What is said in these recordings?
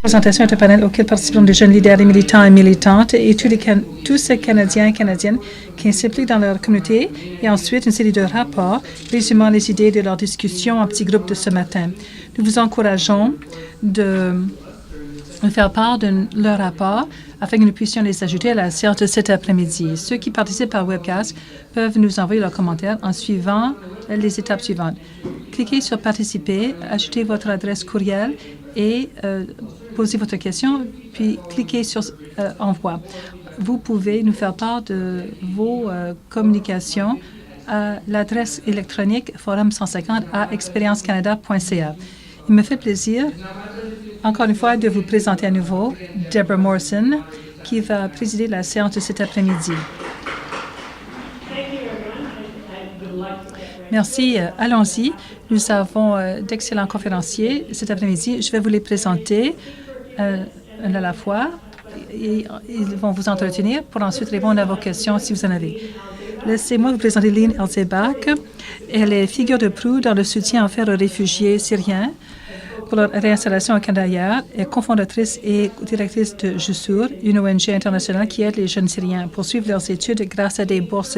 Présentation est un panel auquel participent des jeunes leaders et militants et militantes et tous ces Canadiens et Canadiennes qui s'impliquent dans leur communauté et ensuite une série de rapports résumant les idées de leur discussion en petits groupes de ce matin. Nous vous encourageons de faire part de leur rapport afin que nous puissions les ajouter à la séance de cet après-midi. Ceux qui participent par webcast peuvent nous envoyer leurs commentaires en suivant les étapes suivantes. Cliquez sur « Participer », ajoutez votre adresse courriel et posez votre question, puis cliquez sur « Envoi ». Vous pouvez nous faire part de vos communications à l'adresse électronique forum150@experiencecanada.ca. Il me fait plaisir, encore une fois, de vous présenter à nouveau Deborah Morrison, qui va présider la séance de cet après-midi. Merci. Allons-y. Nous avons d'excellents conférenciers cet après-midi. Je vais vous les présenter un à la fois. Et ils vont vous entretenir pour ensuite répondre à vos questions si vous en avez. Laissez-moi vous présenter Lynn Elzebach. Elle est figure de proue dans le soutien offert aux réfugiés syriens pour leur réinstallation au Canada hier. Elle est cofondatrice et directrice de Jussour, une ONG internationale qui aide les jeunes Syriens à poursuivre leurs études grâce à des bourses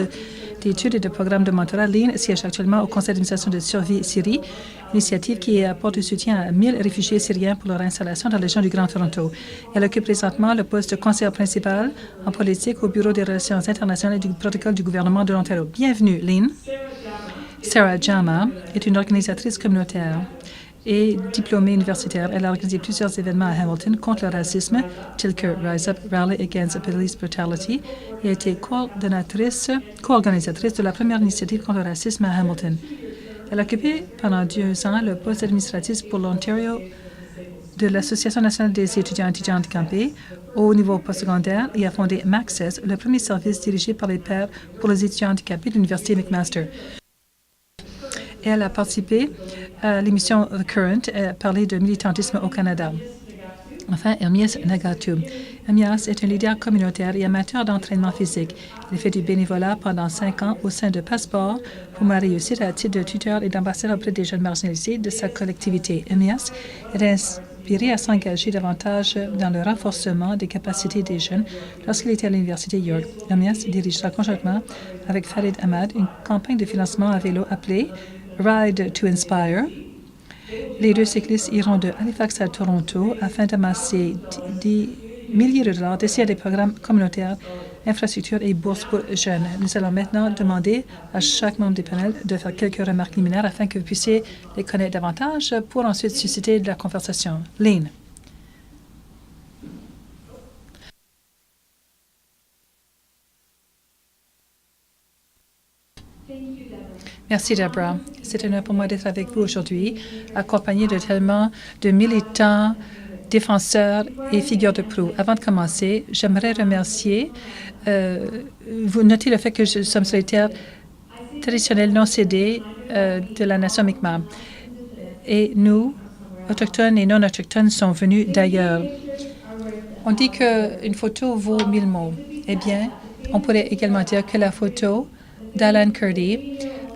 d'études et de programmes de mentorat. Lynn siège actuellement au Conseil d'administration de Survie Syrie, initiative qui apporte du soutien à 1000 réfugiés syriens pour leur installation dans la région du Grand Toronto. Elle occupe présentement le poste de conseillère principale en politique au Bureau des relations internationales et du protocole du gouvernement de l'Ontario. Bienvenue, Lynn. Sarah Jama est une organisatrice communautaire et diplômée universitaire. Elle a organisé plusieurs événements à Hamilton contre le racisme, tels que Rise Up, Rally Against Police Brutality, et a été co-organisatrice de la première initiative contre le racisme à Hamilton. Elle a occupé pendant 2 ans le poste administratif pour l'Ontario de l'Association nationale des étudiants handicapés au niveau postsecondaire et a fondé MACCESS, le premier service dirigé par les pairs pour les étudiants handicapés de l'Université McMaster. Elle a participé à l'émission The Current, parler de militantisme au Canada. Enfin, Ermias Nagatou. Ermias est un leader communautaire et amateur d'entraînement physique. Il fait du bénévolat pendant 5 ans au sein de Passeport pour ma réussite à titre de tuteur et d'ambassadeur auprès des jeunes marginalisés de sa collectivité. Ermias est inspiré à s'engager davantage dans le renforcement des capacités des jeunes lorsqu'il était à l'Université York. Ermias dirigera conjointement avec Farid Ahmad une campagne de financement à vélo appelée Ride to Inspire. Les deux cyclistes iront de Halifax à Toronto afin d'amasser des milliers de dollars destinés à des programmes communautaires, infrastructures et bourses pour jeunes. Nous allons maintenant demander à chaque membre du panel de faire quelques remarques liminaires afin que vous puissiez les connaître davantage pour ensuite susciter de la conversation. Lynn. Merci, Deborah. C'est un honneur pour moi d'être avec vous aujourd'hui, accompagné de tellement de militants, défenseurs et figures de proue. Avant de commencer, j'aimerais remercier, vous notez le fait que nous sommes sur les terres traditionnelles non cédées de la nation Mi'kmaq. Et nous, autochtones et non-autochtones, sont venus d'ailleurs. On dit qu'une photo vaut 1000 mots. Eh bien, on pourrait également dire que la photo d'Alan Kurdi,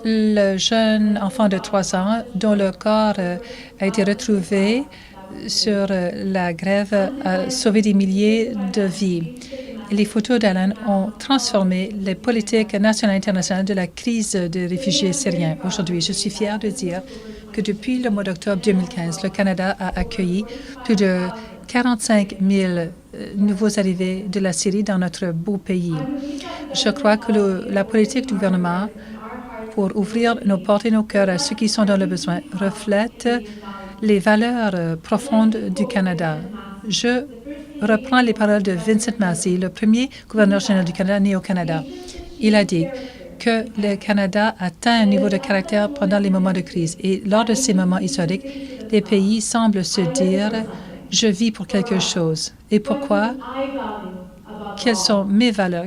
le jeune enfant de 3 ans dont le corps a été retrouvé sur la grève, a sauvé des milliers de vies. Les photos d'Alan ont transformé les politiques nationales et internationales de la crise des réfugiés syriens. Aujourd'hui, je suis fière de dire que depuis le mois d'octobre 2015, le Canada a accueilli plus de 45 000 nouveaux arrivés de la Syrie dans notre beau pays. Je crois que la politique du gouvernement pour ouvrir nos portes et nos cœurs à ceux qui sont dans le besoin reflète les valeurs profondes du Canada. Je reprends les paroles de Vincent Massey, le premier gouverneur général du Canada né au Canada. Il a dit que le Canada atteint un niveau de caractère pendant les moments de crise. Et lors de ces moments historiques, les pays semblent se dire « Je vis pour quelque chose ». Et pourquoi? Quelles sont mes valeurs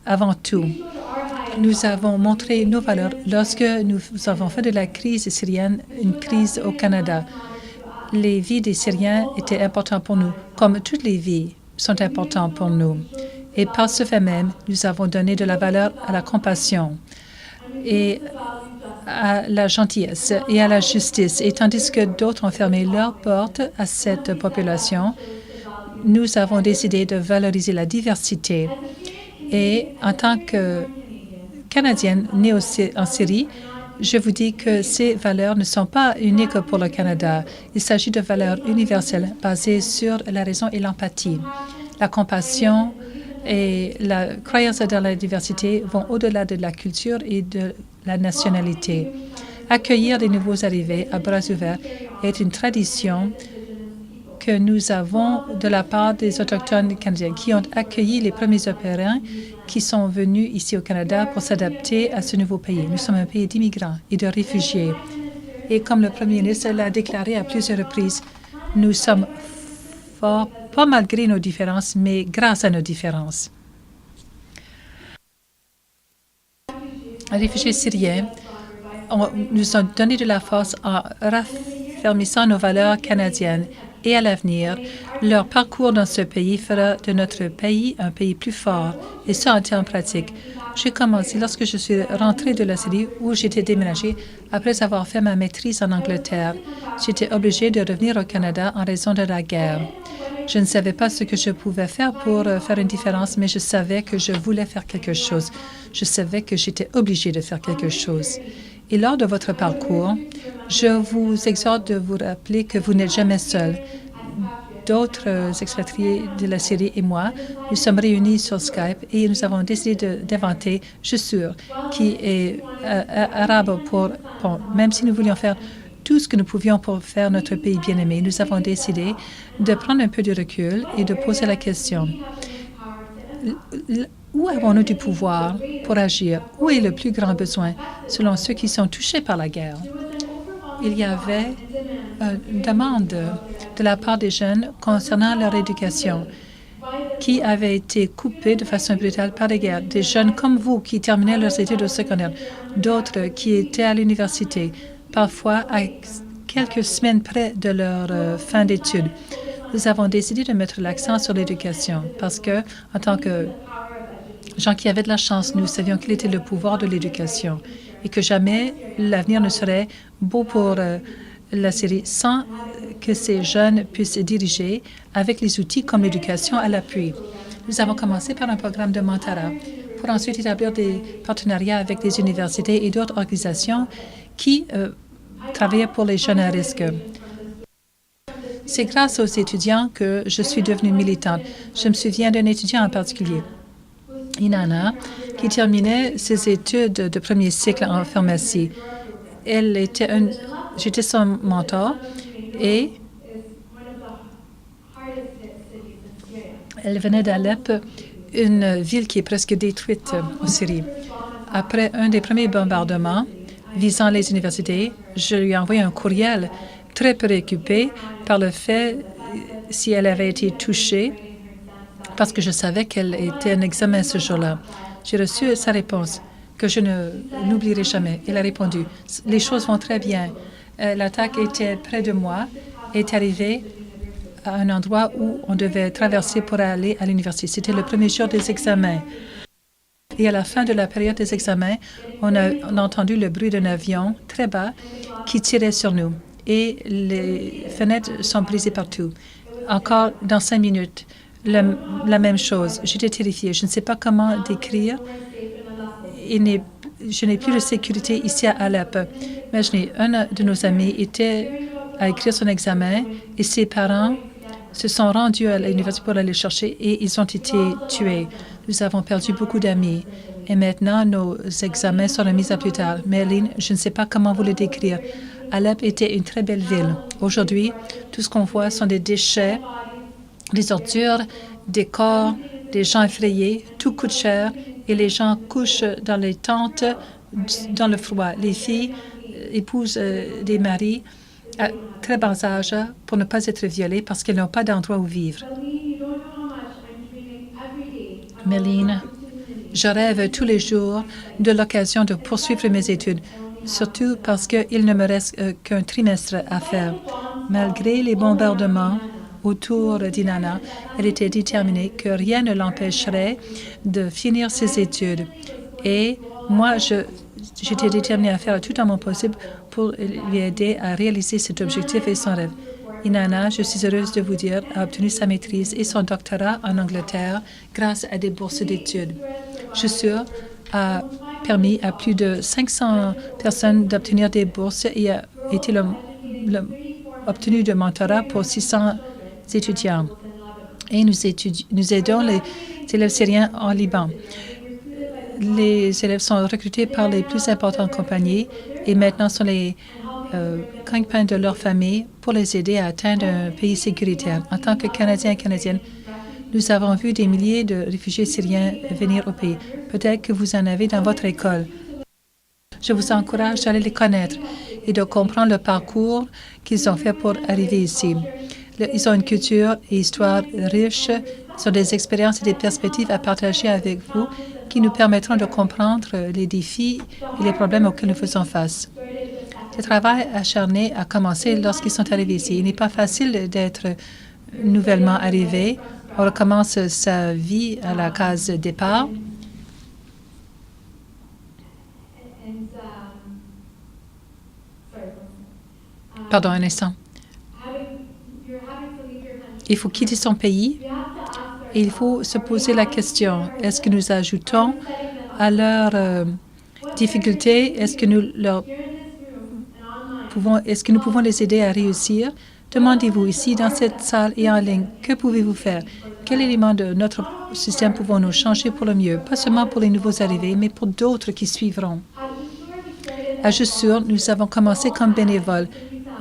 avant tout? Nous avons montré nos valeurs lorsque nous avons fait de la crise syrienne une crise au Canada. Les vies des Syriens étaient importantes pour nous, comme toutes les vies sont importantes pour nous. Et par ce fait même, nous avons donné de la valeur à la compassion et à la gentillesse et à la justice. Et tandis que d'autres ont fermé leurs portes à cette population, nous avons décidé de valoriser la diversité. Et en tant que Canadienne née en Syrie, je vous dis que ces valeurs ne sont pas uniques pour le Canada. Il s'agit de valeurs universelles basées sur la raison et l'empathie. La compassion et la croyance dans la diversité vont au-delà de la culture et de la nationalité. Accueillir les nouveaux arrivés à bras ouverts est une tradition que nous avons de la part des Autochtones canadiens qui ont accueilli les premiers Européens qui sont venus ici au Canada pour s'adapter à ce nouveau pays. Nous sommes un pays d'immigrants et de réfugiés. Et comme le Premier ministre l'a déclaré à plusieurs reprises, nous sommes forts, pas malgré nos différences, mais grâce à nos différences. Les réfugiés syriens nous ont donné de la force en raffermissant nos valeurs canadiennes. Et à l'avenir, leur parcours dans ce pays fera de notre pays un pays plus fort, et ça en termes pratiques. J'ai commencé lorsque je suis rentrée de la Syrie où j'étais déménagée après avoir fait ma maîtrise en Angleterre. J'étais obligée de revenir au Canada en raison de la guerre. Je ne savais pas ce que je pouvais faire pour faire une différence, mais je savais que je voulais faire quelque chose. Je savais que j'étais obligée de faire quelque chose. Et lors de votre parcours, je vous exhorte de vous rappeler que vous n'êtes jamais seul. D'autres expatriés de la Syrie et moi, nous sommes réunis sur Skype et nous avons décidé d'inventer Jussur, qui est arabe même si nous voulions faire tout ce que nous pouvions pour faire notre pays bien-aimé, nous avons décidé de prendre un peu de recul et de poser la question. Où avons-nous du pouvoir pour agir? Où est le plus grand besoin selon ceux qui sont touchés par la guerre? Il y avait une demande de la part des jeunes concernant leur éducation qui avait été coupée de façon brutale par les guerres. Des jeunes comme vous qui terminaient leurs études au secondaire, d'autres qui étaient à l'université, parfois à quelques semaines près de leur fin d'études. Nous avons décidé de mettre l'accent sur l'éducation parce que, en tant que gens qui avaient de la chance, nous savions quel était le pouvoir de l'éducation et que jamais l'avenir ne serait beau pour la Syrie sans que ces jeunes puissent diriger avec les outils comme l'éducation à l'appui. Nous avons commencé par un programme de mentorat pour ensuite établir des partenariats avec des universités et d'autres organisations qui travaillaient pour les jeunes à risque. C'est grâce aux étudiants que je suis devenue militante. Je me souviens d'un étudiant en particulier, Inanna, qui terminait ses études de premier cycle en pharmacie. J'étais son mentor et elle venait d'Alep, une ville qui est presque détruite en Syrie. Après un des premiers bombardements visant les universités, je lui ai envoyé un courriel très préoccupée par le fait si elle avait été touchée parce que je savais qu'elle était en examen ce jour-là. J'ai reçu sa réponse que je n'oublierai jamais. Elle a répondu « Les choses vont très bien. L'attaque était près de moi et est arrivée à un endroit où on devait traverser pour aller à l'université. C'était le premier jour des examens. Et à la fin de la période des examens, on a entendu le bruit d'un avion très bas qui tirait sur nous. Et les fenêtres sont brisées partout. Encore dans 5 minutes, la même chose. J'étais terrifiée. Je ne sais pas comment décrire. Je n'ai plus de sécurité ici à Alep. Imaginez, un de nos amis était à écrire son examen et ses parents se sont rendus à l'université pour aller le chercher et ils ont été tués. Nous avons perdu beaucoup d'amis et maintenant nos examens sont remis à plus tard. Merlin, je ne sais pas comment vous le décrire. Alep était une très belle ville. Aujourd'hui, tout ce qu'on voit sont des déchets, des ordures, des corps, des gens effrayés. Tout coûte cher et les gens couchent dans les tentes dans le froid. Les filles épousent des maris à très bas âge pour ne pas être violées parce qu'elles n'ont pas d'endroit où vivre. Méline, je rêve tous les jours de l'occasion de poursuivre mes études, surtout parce qu'il ne me reste qu'un trimestre à faire. Malgré les bombardements autour d'Inanna, elle était déterminée que rien ne l'empêcherait de finir ses études. Et moi, j'étais déterminée à faire tout en mon possible pour lui aider à réaliser cet objectif et son rêve. Inanna, je suis heureuse de vous dire, a obtenu sa maîtrise et son doctorat en Angleterre grâce à des bourses d'études. Jussur a permis à plus de 500 personnes d'obtenir des bourses et a été obtenu de mentorat pour 600 étudiants. Et nous aidons les élèves syriens en Liban. Les élèves sont recrutés par les plus importantes compagnies et maintenant sont les gagne-pain de leur famille pour les aider à atteindre un pays sécuritaire. En tant que Canadiens et Canadiennes, nous avons vu des milliers de réfugiés syriens venir au pays. Peut-être que vous en avez dans votre école. Je vous encourage d'aller les connaître et de comprendre le parcours qu'ils ont fait pour arriver ici. Ils ont une culture et histoire riche. Ils ont des expériences et des perspectives à partager avec vous qui nous permettront de comprendre les défis et les problèmes auxquels nous faisons face. Le travail acharné a commencé lorsqu'ils sont arrivés ici. Il n'est pas facile d'être nouvellement arrivé. On recommence sa vie à la case départ. Pardon, un instant. Il faut quitter son pays et il faut se poser la question, est-ce que nous ajoutons à leurs difficultés, est-ce que nous pouvons les aider à réussir? Demandez-vous ici, dans cette salle et en ligne, que pouvez-vous faire? Quel élément de notre système pouvons-nous changer pour le mieux? Pas seulement pour les nouveaux arrivés, mais pour d'autres qui suivront. À Jussur, nous avons commencé comme bénévoles.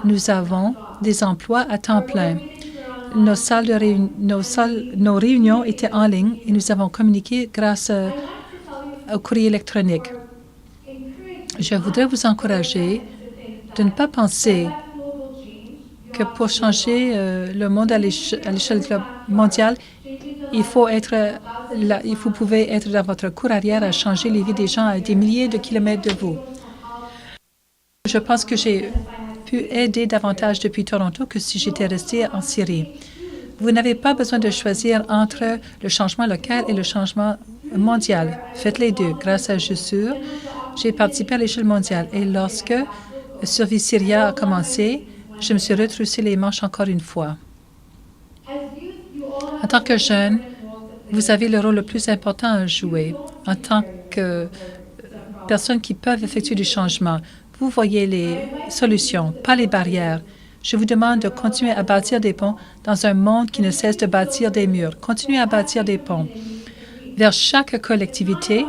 Nous avons des emplois à temps plein. Nos réunions étaient en ligne et nous avons communiqué grâce au courrier électronique. Je voudrais vous encourager de ne pas penser que pour changer le monde à l'échelle mondiale, il faut vous pouvez être dans votre cour arrière à changer les vies des gens à des milliers de kilomètres de vous. Je pense que j'ai pu aider davantage depuis Toronto que si j'étais restée en Syrie. Vous n'avez pas besoin de choisir entre le changement local et le changement mondial. Faites les deux. Grâce à Jussur, j'ai participé à l'échelle mondiale. Et lorsque Survie Syria a commencé, je me suis retroussé les manches encore une fois. En tant que jeune, vous avez le rôle le plus important à jouer. En tant que personnes qui peuvent effectuer du changement, vous voyez les solutions, pas les barrières. Je vous demande de continuer à bâtir des ponts dans un monde qui ne cesse de bâtir des murs. Continuez à bâtir des ponts. Vers chaque collectivité,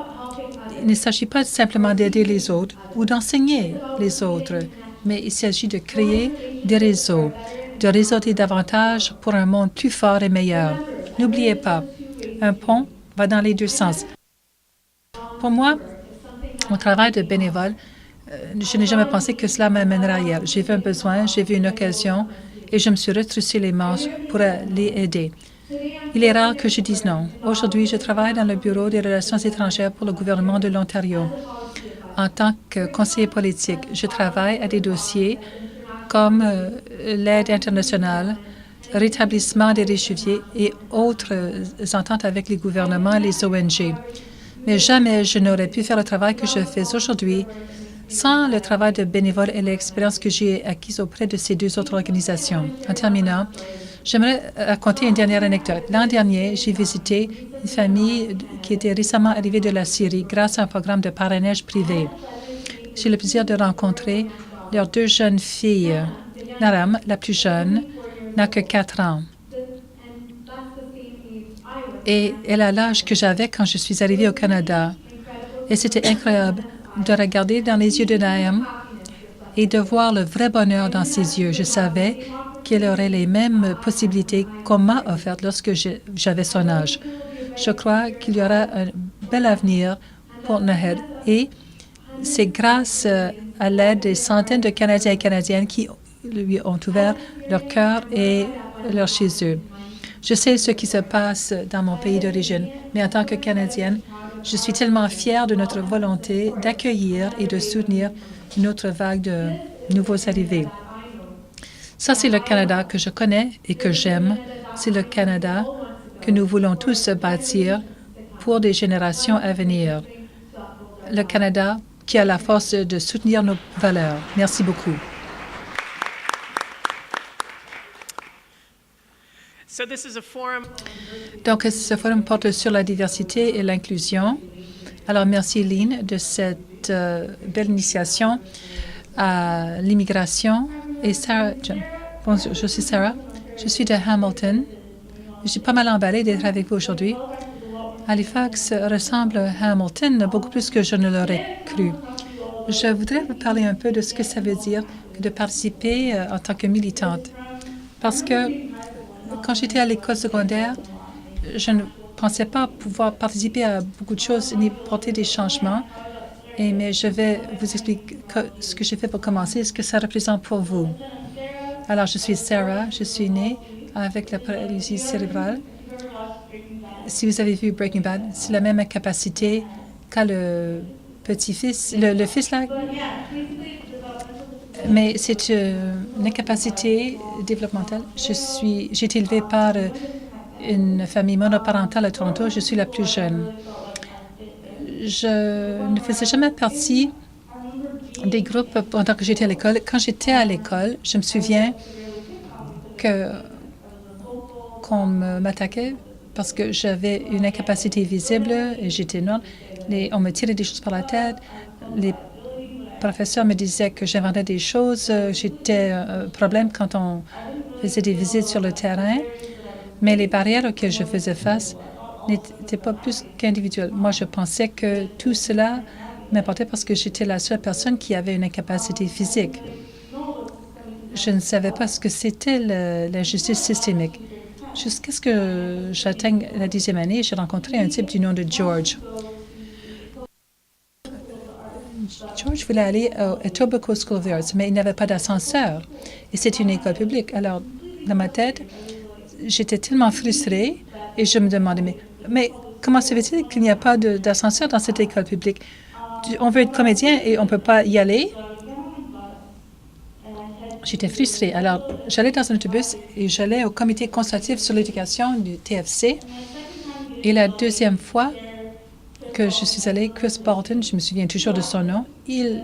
il ne s'agit pas simplement d'aider les autres ou d'enseigner les autres, mais il s'agit de créer des réseaux, de réseauter davantage pour un monde plus fort et meilleur. N'oubliez pas, un pont va dans les deux sens. Pour moi, mon travail de bénévole, je n'ai jamais pensé que cela m'amènerait ailleurs. J'ai vu un besoin, j'ai vu une occasion et je me suis retroussé les manches pour les aider. Il est rare que je dise non. Aujourd'hui, je travaille dans le Bureau des relations étrangères pour le gouvernement de l'Ontario. En tant que conseiller politique, je travaille à des dossiers comme l'aide internationale, rétablissement des réfugiés et autres ententes avec les gouvernements et les ONG. Mais jamais je n'aurais pu faire le travail que je fais aujourd'hui sans le travail de bénévole et l'expérience que j'ai acquise auprès de ces deux autres organisations. En terminant, j'aimerais raconter une dernière anecdote. L'an dernier, j'ai visité une famille qui était récemment arrivée de la Syrie grâce à un programme de parrainage privé. J'ai le plaisir de rencontrer leurs deux jeunes filles. Naram, la plus jeune, n'a que 4 ans. Et elle a l'âge que j'avais quand je suis arrivée au Canada. Et c'était incroyable de regarder dans les yeux de Naam et de voir le vrai bonheur dans ses yeux. Je savais qu'elle aurait les mêmes possibilités qu'on m'a offertes lorsque j'avais son âge. Je crois qu'il y aura un bel avenir pour Nahed et c'est grâce à l'aide des centaines de Canadiens et Canadiennes qui lui ont ouvert leur cœur et leur chez eux. Je sais ce qui se passe dans mon pays d'origine, mais en tant que Canadienne, je suis tellement fière de notre volonté d'accueillir et de soutenir une autre vague de nouveaux arrivés. Ça, c'est le Canada que je connais et que j'aime. C'est le Canada que nous voulons tous bâtir pour des générations à venir. Le Canada qui a la force de soutenir nos valeurs. Merci beaucoup. Donc, ce forum porte sur la diversité et l'inclusion. Alors, merci Lynn de cette belle initiation à l'immigration. Et Sarah, bonjour, je suis Sarah. Je suis de Hamilton. Je suis pas mal emballée d'être avec vous aujourd'hui. Halifax ressemble à Hamilton beaucoup plus que je ne l'aurais cru. Je voudrais vous parler un peu de ce que ça veut dire de participer en tant que militante. Parce que quand j'étais à l'école secondaire, je ne pensais pas pouvoir participer à beaucoup de choses ni porter des changements. Mais je vais vous expliquer ce que j'ai fait pour commencer, ce que ça représente pour vous. Alors, je suis Sarah, je suis née avec la paralysie cérébrale. Si vous avez vu Breaking Bad, c'est la même incapacité qu'a le petit-fils, le fils là. Mais c'est une incapacité développementale. J'ai été élevée par une famille monoparentale à Toronto. Je suis la plus jeune. Je ne faisais jamais partie des groupes pendant que j'étais à l'école. Quand j'étais à l'école, je me souviens qu'on m'attaquait parce que j'avais une incapacité visible et j'étais noire. On me tirait des choses par la tête. Les professeurs me disaient que j'inventais des choses. J'étais un problème quand on faisait des visites sur le terrain. Mais les barrières auxquelles je faisais face n'étaient pas plus qu'individuelles. Moi, je pensais que tout cela m'importait parce que j'étais la seule personne qui avait une incapacité physique. Je ne savais pas ce que c'était l'injustice systémique. Jusqu'à ce que j'atteigne la 10e année, j'ai rencontré un type du nom de George. George voulait aller à Etobicoke School of the Arts, mais il n'avait pas d'ascenseur. Et c'est une école publique. Alors, dans ma tête, j'étais tellement frustrée et je me demandais, mais comment se fait-il qu'il n'y a pas d'ascenseur dans cette école publique? On veut être comédien et on ne peut pas y aller. J'étais frustrée. Alors, j'allais dans un autobus et j'allais au comité consultatif sur l'éducation du TFC. Et la deuxième fois que je suis allée, Chris Bolton, je me souviens toujours de son nom, il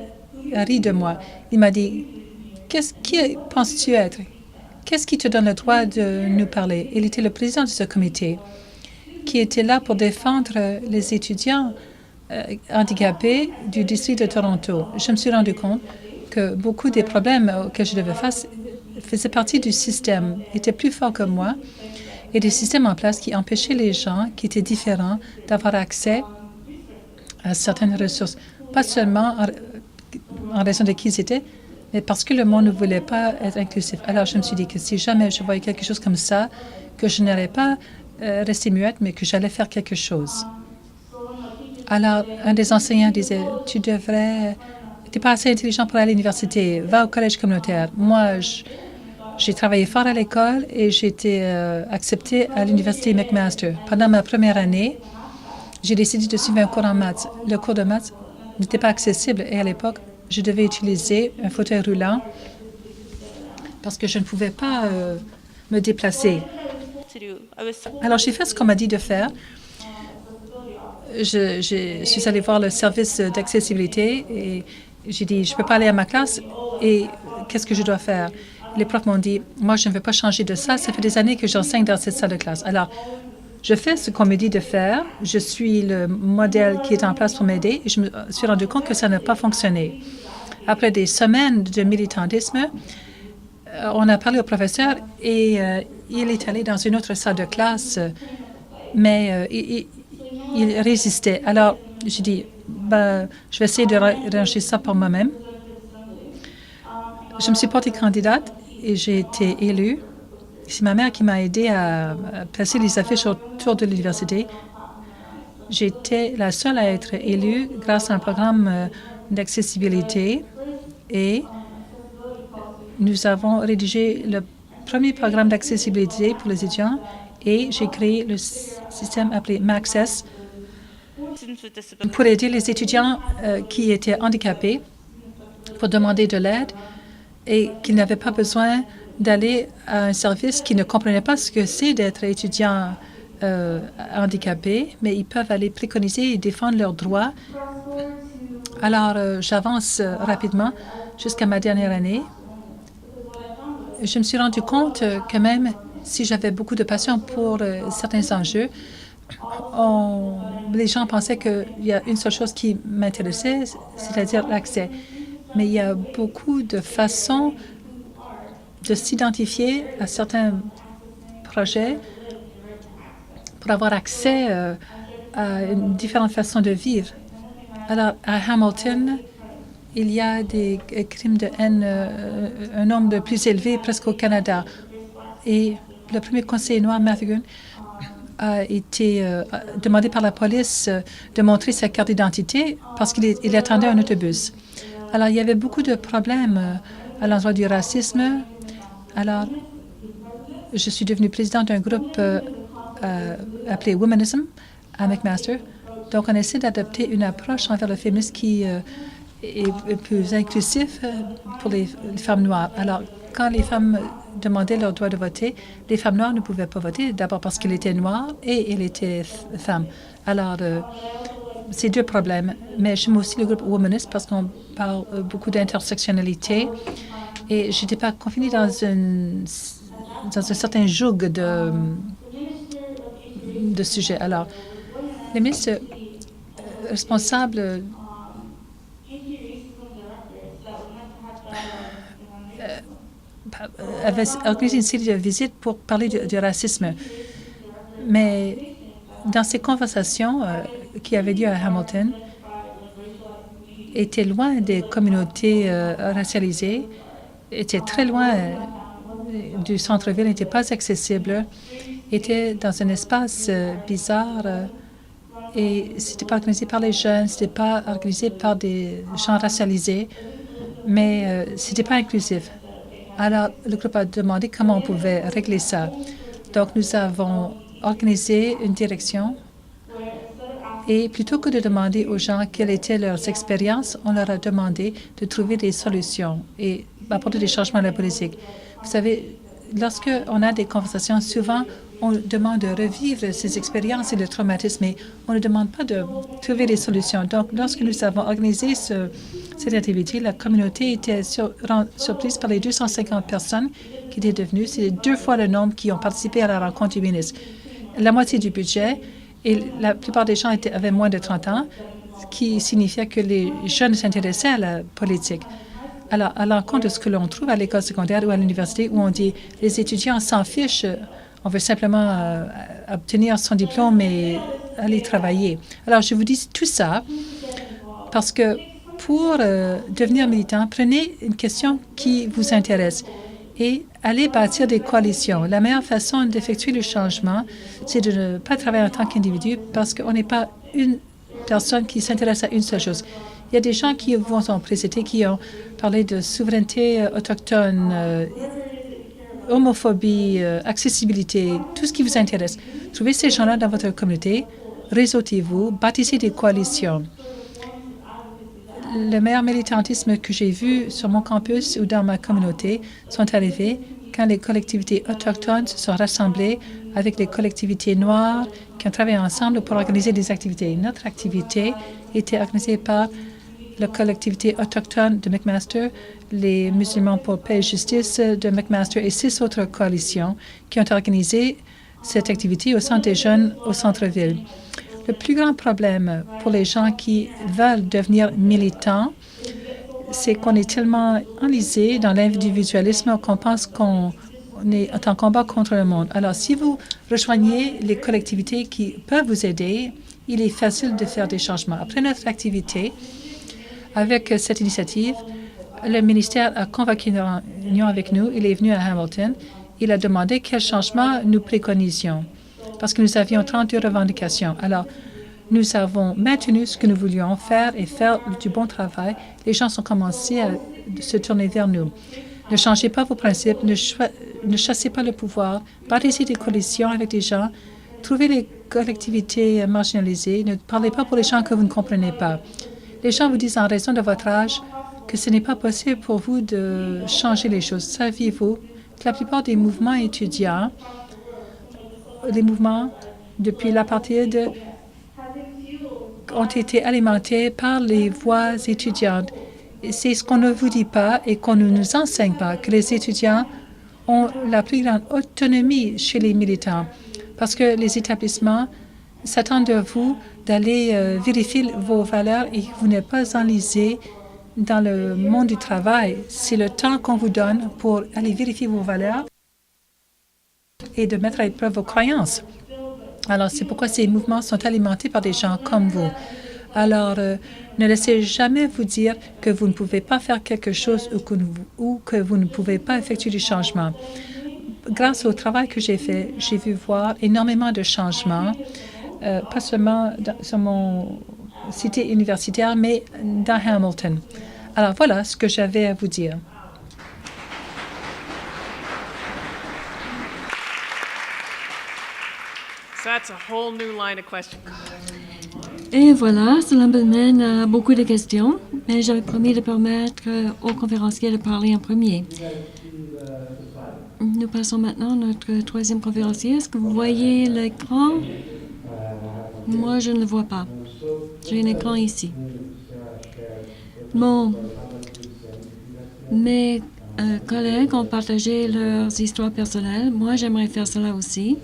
a ri de moi. Il m'a dit, qui penses-tu être? Qu'est-ce qui te donne le droit de nous parler? Il était le président de ce comité qui était là pour défendre les étudiants handicapés du district de Toronto. Je me suis rendu compte que beaucoup des problèmes auxquels je devais face faisaient partie du système, étaient plus forts que moi, et des systèmes en place qui empêchaient les gens qui étaient différents d'avoir accès à certaines ressources, pas seulement en raison de qui ils étaient, mais parce que le monde ne voulait pas être inclusif. Alors, je me suis dit que si jamais je voyais quelque chose comme ça, que je n'allais pas rester muette, mais que j'allais faire quelque chose. Alors, un des enseignants disait, tu n'es pas assez intelligent pour aller à l'université, va au collège communautaire. Moi, j'ai travaillé fort à l'école et j'ai été acceptée à l'université McMaster. Pendant ma première année, j'ai décidé de suivre un cours en maths. Le cours de maths n'était pas accessible et à l'époque, je devais utiliser un fauteuil roulant parce que je ne pouvais pas me déplacer. Alors, j'ai fait ce qu'on m'a dit de faire. Je suis allée voir le service d'accessibilité et j'ai dit, je ne peux pas aller à ma classe et qu'est-ce que je dois faire? Les profs m'ont dit, moi, je ne veux pas changer de salle. Ça fait des années que j'enseigne dans cette salle de classe. Alors, je fais ce qu'on me dit de faire. Je suis le modèle qui est en place pour m'aider. Et je me suis rendu compte que ça n'a pas fonctionné. Après des semaines de militantisme, on a parlé au professeur et il est allé dans une autre salle de classe, mais il résistait. Alors, j'ai dit, je vais essayer de ranger ça par moi-même. Je me suis portée candidate et j'ai été élue. C'est ma mère qui m'a aidée à placer les affiches autour de l'université. J'étais la seule à être élue grâce à un programme d'accessibilité et nous avons rédigé le premier programme d'accessibilité pour les étudiants et j'ai créé le système appelé MACCESS pour aider les étudiants qui étaient handicapés pour demander de l'aide et qu'ils n'avaient pas besoin d'aller à un service qui ne comprenait pas ce que c'est d'être étudiant handicapé, mais ils peuvent aller préconiser et défendre leurs droits. Alors, j'avance rapidement jusqu'à ma dernière année. Je me suis rendu compte que même si j'avais beaucoup de passion pour certains enjeux, les gens pensaient qu'il y a une seule chose qui m'intéressait, c'est-à-dire l'accès. Mais il y a beaucoup de façons de s'identifier à certains projets pour avoir accès à une différente façon de vivre. Alors, à Hamilton, il y a des crimes de haine, un nombre de plus élevé presque au Canada. Et le premier conseiller noir, Matthew, a été demandé par la police de montrer sa carte d'identité parce qu'il attendait un autobus. Alors, il y avait beaucoup de problèmes à l'endroit du racisme. Alors, je suis devenue présidente d'un groupe appelé Womanism à McMaster. Donc, on essaie d'adopter une approche envers le féminisme qui est plus inclusif pour les femmes noires. Alors, quand les femmes demandaient leur droit de voter, les femmes noires ne pouvaient pas voter, d'abord parce qu'elles étaient noires et elles étaient femmes. Alors, c'est deux problèmes. Mais j'aime aussi le groupe Womanist parce qu'on parle beaucoup d'intersectionnalité. Et je n'étais pas confinée dans un certain joug de sujets. Alors, les ministres responsables avaient organisé une série de visites pour parler du racisme. Mais dans ces conversations qui avaient lieu à Hamilton, étaient loin des communautés racialisées, étaient très loin du centre-ville, n'étaient pas accessibles, étaient dans un espace bizarre et c'était pas organisé par les jeunes, c'était pas organisé par des gens racialisés, mais c'était pas inclusif. Alors, le groupe a demandé comment on pouvait régler ça. Donc, nous avons organisé une direction et plutôt que de demander aux gens quelles étaient leurs expériences, on leur a demandé de trouver des solutions et apporter des changements à la politique. Vous savez, lorsqu'on a des conversations, souvent, on demande de revivre ces expériences et le traumatisme, mais on ne demande pas de trouver des solutions. Donc, lorsque nous avons organisé cette activité, la communauté était surprise par les 250 personnes qui étaient devenues. C'est 2 fois le nombre qui ont participé à la rencontre du ministre. La moitié du budget, et la plupart des gens avaient moins de 30 ans, ce qui signifiait que les jeunes s'intéressaient à la politique. Alors, à l'encontre de ce que l'on trouve à l'école secondaire ou à l'université, où on dit les étudiants s'en fichent, on veut simplement obtenir son diplôme et aller travailler. Alors, je vous dis tout ça parce que pour devenir militant, prenez une question qui vous intéresse et allez bâtir des coalitions. La meilleure façon d'effectuer le changement, c'est de ne pas travailler en tant qu'individu parce qu'on n'est pas une personne qui s'intéresse à une seule chose. Il y a des gens qui vous ont précédé, qui ont parlé de souveraineté autochtone, homophobie, accessibilité, tout ce qui vous intéresse. Trouvez ces gens-là dans votre communauté, réseautez-vous, bâtissez des coalitions. Le meilleur militantisme que j'ai vu sur mon campus ou dans ma communauté sont arrivés quand les collectivités autochtones se sont rassemblées avec les collectivités noires qui ont travaillé ensemble pour organiser des activités. Notre activité était organisée par la collectivité autochtone de McMaster, les musulmans pour paix et justice de McMaster et 6 autres coalitions qui ont organisé cette activité au centre des jeunes au centre-ville. Le plus grand problème pour les gens qui veulent devenir militants, c'est qu'on est tellement enlisé dans l'individualisme qu'on pense qu'on est en combat contre le monde. Alors, si vous rejoignez les collectivités qui peuvent vous aider, il est facile de faire des changements. Après notre activité, avec cette initiative, le ministère a convoqué une réunion avec nous. Il est venu à Hamilton. Il a demandé quels changements nous préconisions parce que nous avions 32 revendications. Alors, nous avons maintenu ce que nous voulions faire et faire du bon travail. Les gens ont commencé à se tourner vers nous. Ne changez pas vos principes, ne chassez pas le pouvoir, bâtissez des coalitions avec des gens, trouvez les collectivités marginalisées, ne parlez pas pour les gens que vous ne comprenez pas. Les gens vous disent en raison de votre âge que ce n'est pas possible pour vous de changer les choses. Saviez-vous que la plupart des mouvements étudiants, les mouvements depuis l'apartheid, ont été alimentés par les voix étudiantes. C'est ce qu'on ne vous dit pas et qu'on ne nous enseigne pas, que les étudiants ont la plus grande autonomie chez les militants parce que les établissements s'attendent de vous d'aller vérifier vos valeurs et vous n'êtes pas enlisé dans le monde du travail. C'est le temps qu'on vous donne pour aller vérifier vos valeurs et de mettre à l'épreuve vos croyances. Alors, c'est pourquoi ces mouvements sont alimentés par des gens comme vous. Alors, ne laissez jamais vous dire que vous ne pouvez pas faire quelque chose ou que vous ne pouvez pas effectuer du changement. Grâce au travail que j'ai fait, j'ai vu voir énormément de changements, pas seulement sur mon cité universitaire, mais dans Hamilton. Alors, voilà ce que j'avais à vous dire. Et voilà, cela me mène à beaucoup de questions, mais j'avais promis de permettre aux conférenciers de parler en premier. Nous passons maintenant à notre troisième conférencier. Est-ce que vous voyez l'écran? Moi, je ne le vois pas. J'ai un écran ici. Bon, mes collègues ont partagé leurs histoires personnelles. Moi, j'aimerais faire cela aussi.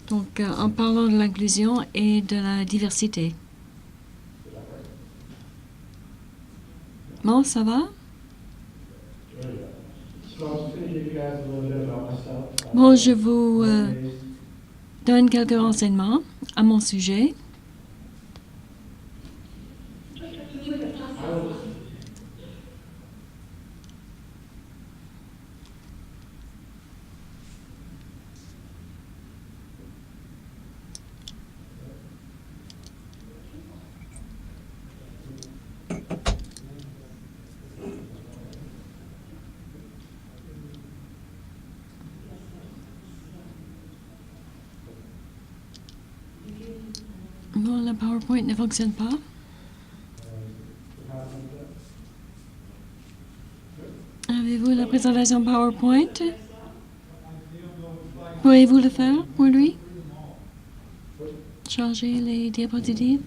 Donc, en parlant de l'inclusion et de la diversité. Bon, ça va? Bon, je vous donne quelques renseignements à mon sujet. Bon, la PowerPoint ne fonctionne pas. Avez-vous la présentation PowerPoint? Pourriez-vous le faire pour lui? Changer les diapositives?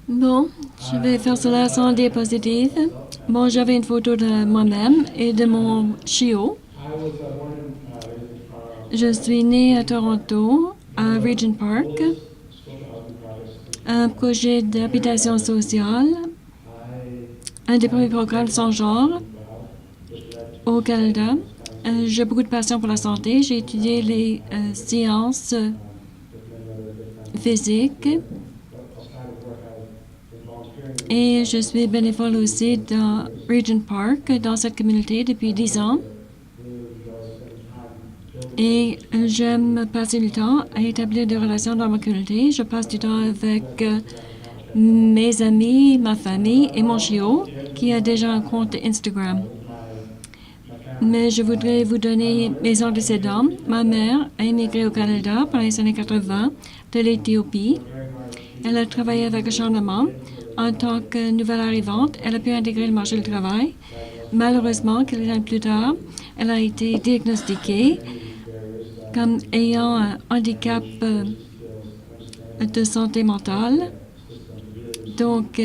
Bon, je vais faire cela sans diapositive. Bon, j'avais une photo de moi-même et de mon chiot. Je suis née à Toronto, à Regent Park, un projet d'habitation sociale, un des premiers programmes de son genre au Canada. J'ai beaucoup de passion pour la santé. J'ai étudié les sciences physiques et je suis bénévole aussi dans Regent Park, dans cette communauté depuis 10 ans. Et j'aime passer du temps à établir des relations dans ma communauté. Je passe du temps avec mes amis, ma famille et mon chiot, qui a déjà un compte Instagram. Mais je voudrais vous donner mes antécédents. Ma mère a immigré au Canada pendant les années 80 de l'Éthiopie. Elle a travaillé avec acharnement. En tant que nouvelle arrivante, elle a pu intégrer le marché du travail. Malheureusement, quelques années plus tard, elle a été diagnostiquée comme ayant un handicap de santé mentale. Donc,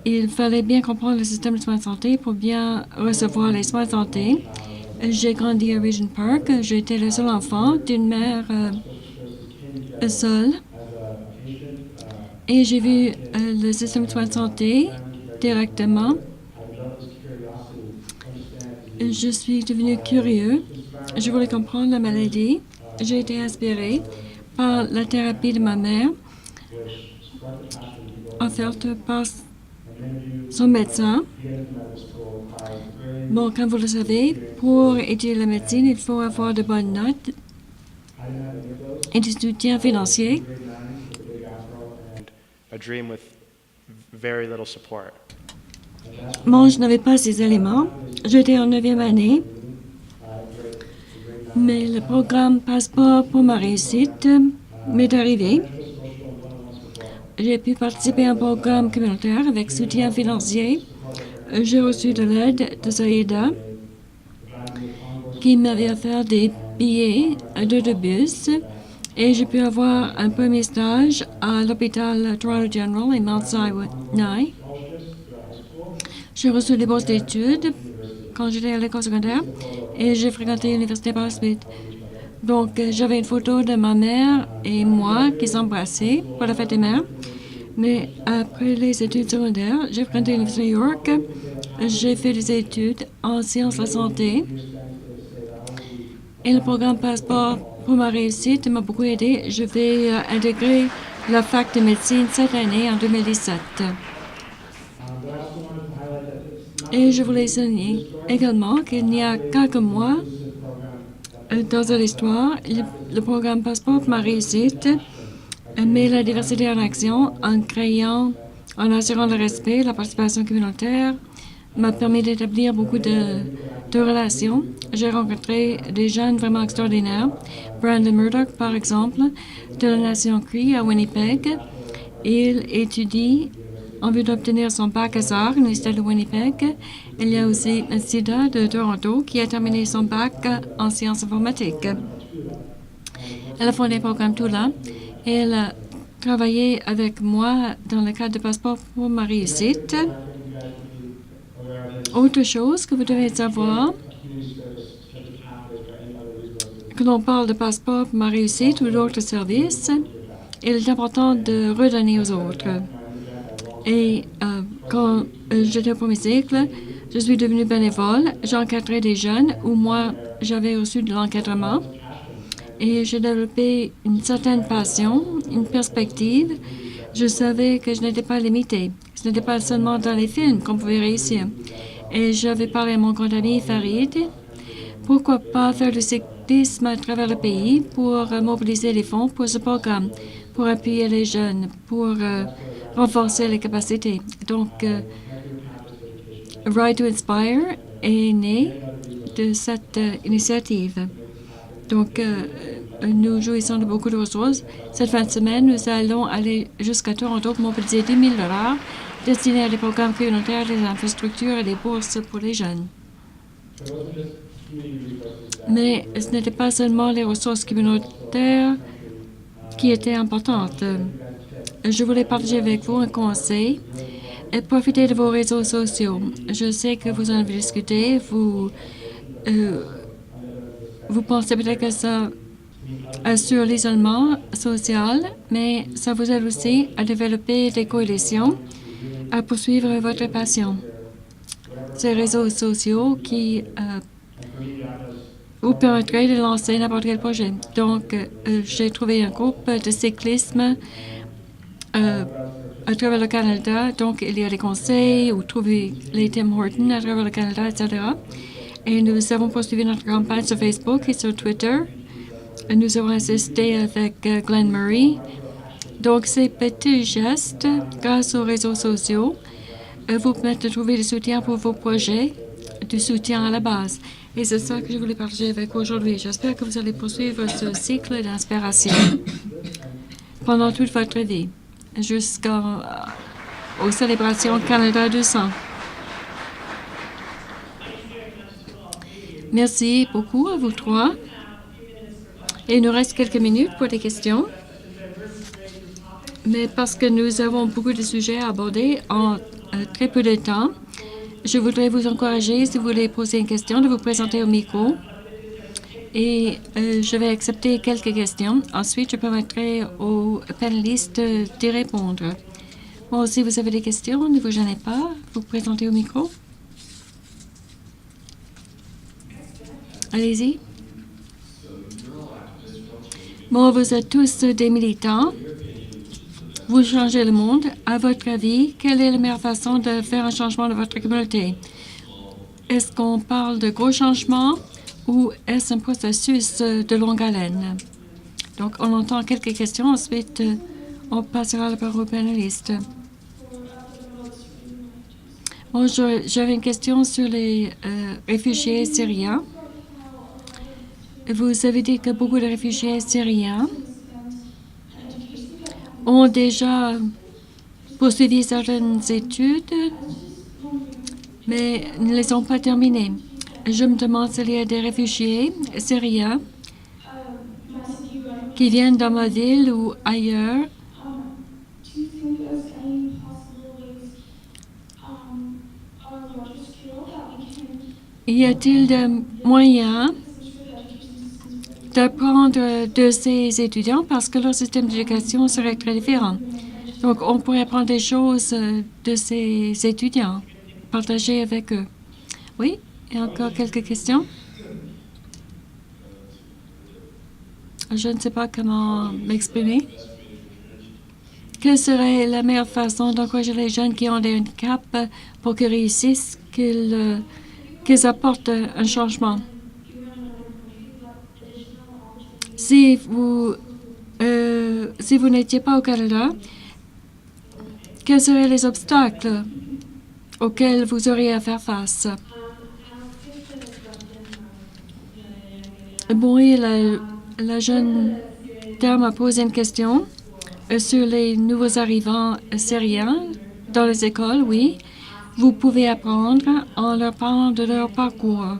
il fallait bien comprendre le système de soins de santé pour bien recevoir les soins de santé. J'ai grandi à Regent Park. J'ai été le seul enfant d'une mère seule. Et j'ai vu le système de soins de santé directement. Je suis devenu curieux. Je voulais comprendre la maladie. J'ai été inspirée par la thérapie de ma mère, en fait, par son médecin. Bon, comme vous le savez, pour étudier la médecine, il faut avoir de bonnes notes et du soutien financier. Bon, je n'avais pas ces éléments. J'étais en 9e année. Mais le programme Passeport pour ma réussite m'est arrivé. J'ai pu participer à un programme communautaire avec soutien financier. J'ai reçu de l'aide de Saïda. qui m'avait offert des billets d'autobus et j'ai pu avoir un premier stage à l'hôpital Toronto General et Mount Sinai. J'ai reçu des bourses d'études quand j'étais à l'école secondaire et j'ai fréquenté l'université par la suite. Donc, j'avais une photo de ma mère et moi qui s'embrassaient pour la fête des mères. Mais après les études secondaires, j'ai fréquenté l'université de New York. J'ai fait des études en sciences de la santé. Et le programme Passeport pour ma réussite m'a beaucoup aidé. Je vais intégrer la fac de médecine cette année, en 2017. Et je voulais souligner également qu'il n'y a quelques mois, dans l'histoire, le programme Passeport pour ma réussite met la diversité en action en assurant le respect, la participation communautaire, m'a permis d'établir beaucoup de relations. J'ai rencontré des jeunes vraiment extraordinaires. Brandon Murdoch, par exemple, de la Nation Cree à Winnipeg. Il étudie en vue d'obtenir son bac à arts à l'Université de Winnipeg. Il y a aussi Sida de Toronto qui a terminé son bac en sciences informatiques. Elle a fondé le programme Tula et elle a travaillé avec moi dans le cadre de Passeport pour ma réussite. Autre chose que vous devez savoir, que l'on parle de Passeport pour ma réussite ou d'autres services, il est important de redonner aux autres. Et quand j'étais au premier cycle, je suis devenue bénévole. J'encadrais des jeunes où moi, j'avais reçu de l'encadrement. Et j'ai développé une certaine passion, une perspective. Je savais que je n'étais pas limitée. Ce n'était pas seulement dans les films qu'on pouvait réussir. Et j'avais parlé à mon grand ami Farid. Pourquoi pas faire du cyclisme à travers le pays pour mobiliser les fonds pour ce programme, pour appuyer les jeunes, pour renforcer les capacités. Donc, Ride to Inspire est né de cette initiative. Donc, nous jouissons de beaucoup de ressources. Cette fin de semaine, nous allons aller jusqu'à Toronto pour mobiliser 10 000 $ destinés à des programmes communautaires, des infrastructures et des bourses pour les jeunes. Mais ce n'était pas seulement les ressources communautaires qui étaient importantes. Je voulais partager avec vous un conseil et profiter de vos réseaux sociaux. Je sais que vous en avez discuté, vous pensez peut-être que ça assure l'isolement social, mais ça vous aide aussi à développer des coalitions, à poursuivre votre passion. Ces réseaux sociaux qui vous permettraient de lancer n'importe quel projet. Donc, j'ai trouvé un groupe de cyclisme à travers le Canada. Donc, il y a des conseils ou trouver les Tim Hortons à travers le Canada, etc. Et nous avons poursuivi notre campagne sur Facebook et sur Twitter. Nous avons assisté avec Glenn Murray. Donc, ces petits gestes, grâce aux réseaux sociaux, vous permettent de trouver du soutien pour vos projets, du soutien à la base. Et c'est ça que je voulais partager avec vous aujourd'hui. J'espère que vous allez poursuivre ce cycle d'inspiration pendant toute votre vie, jusqu'aux célébrations Canada 200. Merci beaucoup à vous trois. Et il nous reste quelques minutes pour des questions. Mais parce que nous avons beaucoup de sujets à aborder en très peu de temps, je voudrais vous encourager, si vous voulez poser une question, de vous présenter au micro. Et je vais accepter quelques questions. Ensuite, je permettrai aux panélistes d'y répondre. Bon, si vous avez des questions, ne vous gênez pas. Vous présentez au micro. Allez-y. Bon, vous êtes tous des militants. Vous changez le monde. À votre avis, quelle est la meilleure façon de faire un changement de votre communauté? Est-ce qu'on parle de gros changements ou est-ce un processus de longue haleine? Donc, on entend quelques questions. Ensuite, on passera la parole aux panélistes. Bon, j'avais une question sur les réfugiés syriens. Vous avez dit que beaucoup de réfugiés syriens ont déjà poursuivi certaines études, mais ne les ont pas terminées. Je me demande s'il y a des réfugiés syriens qui viennent dans ma ville ou ailleurs. Y a-t-il des moyens d'apprendre de ces étudiants parce que leur système d'éducation serait très différent? Donc, on pourrait apprendre des choses de ces étudiants, partager avec eux. Oui, et encore quelques questions? Je ne sais pas comment m'exprimer. Quelle serait la meilleure façon d'encourager les jeunes qui ont des handicaps pour qu'ils réussissent, qu'ils apportent un changement? Si vous n'étiez pas au Canada, quels seraient les obstacles auxquels vous auriez à faire face? Bon, oui, la jeune dame a posé une question sur les nouveaux arrivants syriens dans les écoles, oui. Vous pouvez apprendre en leur parlant de leur parcours.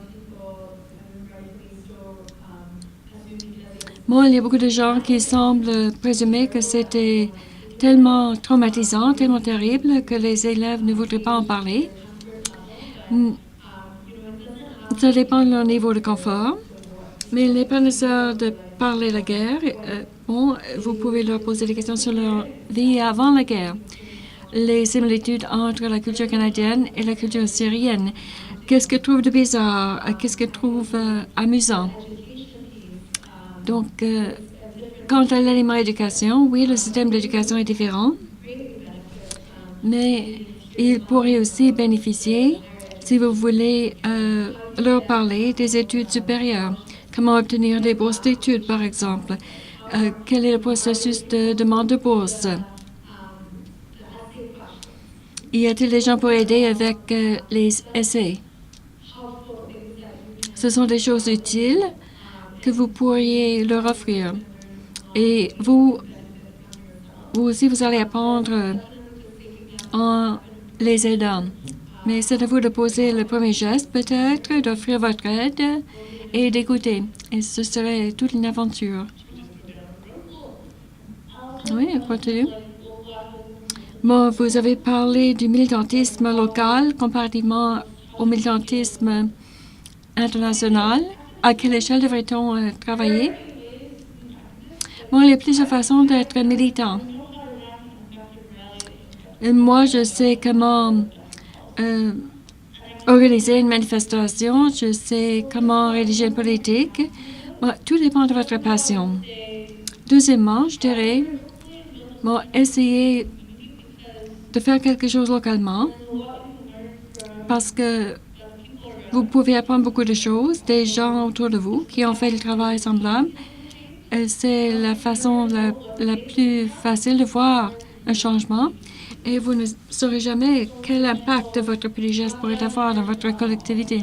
Bon, il y a beaucoup de gens qui semblent présumer que c'était tellement traumatisant, tellement terrible que les élèves ne voudraient pas en parler. Ça dépend de leur niveau de confort, mais il n'est pas nécessaire de parler de la guerre. Bon, vous pouvez leur poser des questions sur leur vie avant la guerre. Les similitudes entre la culture canadienne et la culture syrienne. Qu'est-ce qu'ils trouvent de bizarre? Qu'est-ce qu'ils trouvent amusant? Donc, quant à l'élément éducation, oui, le système d'éducation est différent, mais ils pourraient aussi bénéficier, si vous voulez, leur parler des études supérieures. Comment obtenir des bourses d'études, par exemple? Quel est le processus de demande de bourse? Y a-t-il des gens pour aider avec les essais? Ce sont des choses utiles que vous pourriez leur offrir. Et vous aussi, vous allez apprendre en les aidant. Mais c'est à vous de poser le premier geste, peut-être, d'offrir votre aide et d'écouter. Et ce serait toute une aventure. Oui, continue. Bon, vous avez parlé du militantisme local comparativement au militantisme international. À quelle échelle devrait-on travailler? Bon, il y a plusieurs façons d'être militant. Et moi, je sais comment organiser une manifestation, je sais comment rédiger une politique. Bon, tout dépend de votre passion. Deuxièmement, je dirais, bon, essayez de faire quelque chose localement parce que vous pouvez apprendre beaucoup de choses des gens autour de vous qui ont fait le travail semblable. C'est la façon la plus facile de voir un changement et vous ne saurez jamais quel impact votre petit geste pourrait avoir dans votre collectivité.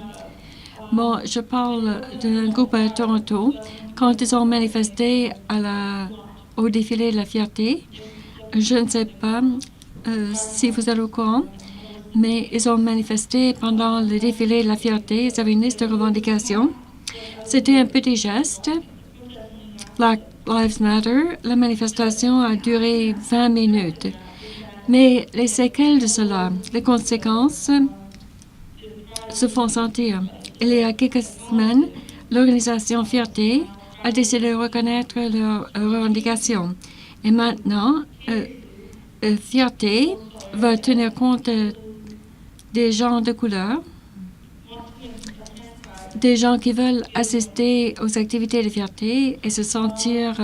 Bon, je parle d'un groupe à Toronto. Quand ils ont manifesté au défilé de la fierté, je ne sais pas si vous êtes au courant, mais ils ont manifesté pendant le défilé de la fierté. Ils avaient une liste de revendications. C'était un petit geste. Black Lives Matter. La manifestation a duré 20 minutes. Mais les séquelles de cela, les conséquences se font sentir. Il y a quelques semaines, l'organisation Fierté a décidé de reconnaître leurs revendications. Et maintenant, Fierté va tenir compte des gens de couleur, des gens qui veulent assister aux activités de fierté et se sentir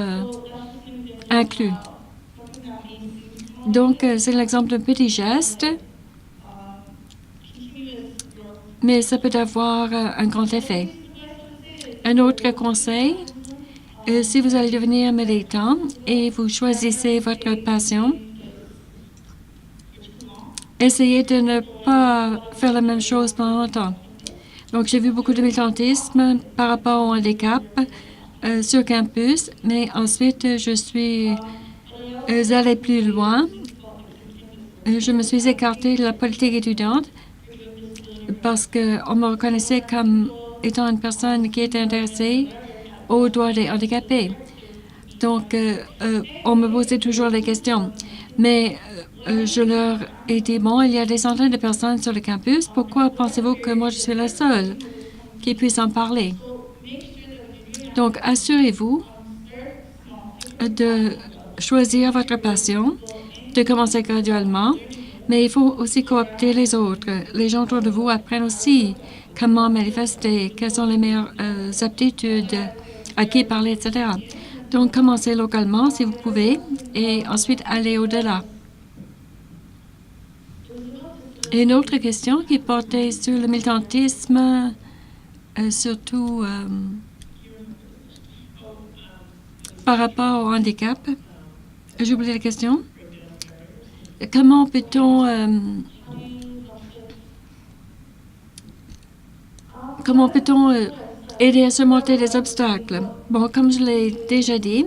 inclus. Donc, c'est l'exemple d'un petit geste, mais ça peut avoir un grand effet. Un autre conseil, si vous allez devenir militant et vous choisissez votre passion, essayez de ne pas faire la même chose pendant longtemps. Donc, j'ai vu beaucoup de militantisme par rapport au handicap sur campus, mais ensuite, je suis allée plus loin. Je me suis écartée de la politique étudiante parce qu'on me reconnaissait comme étant une personne qui est intéressée aux droits des handicapés. Donc, on me posait toujours les questions. Mais je leur ai dit, bon, il y a des centaines de personnes sur le campus. Pourquoi pensez-vous que moi, je suis la seule qui puisse en parler? Donc, assurez-vous de choisir votre passion, de commencer graduellement, mais il faut aussi coopter les autres. Les gens autour de vous apprennent aussi comment manifester, quelles sont les meilleures aptitudes, à qui parler, etc. Donc, commencez localement si vous pouvez et ensuite allez au-delà. Et une autre question qui portait sur le militantisme, surtout par rapport au handicap. J'ai oublié la question. Comment peut-on aider à surmonter les obstacles? Bon, comme je l'ai déjà dit,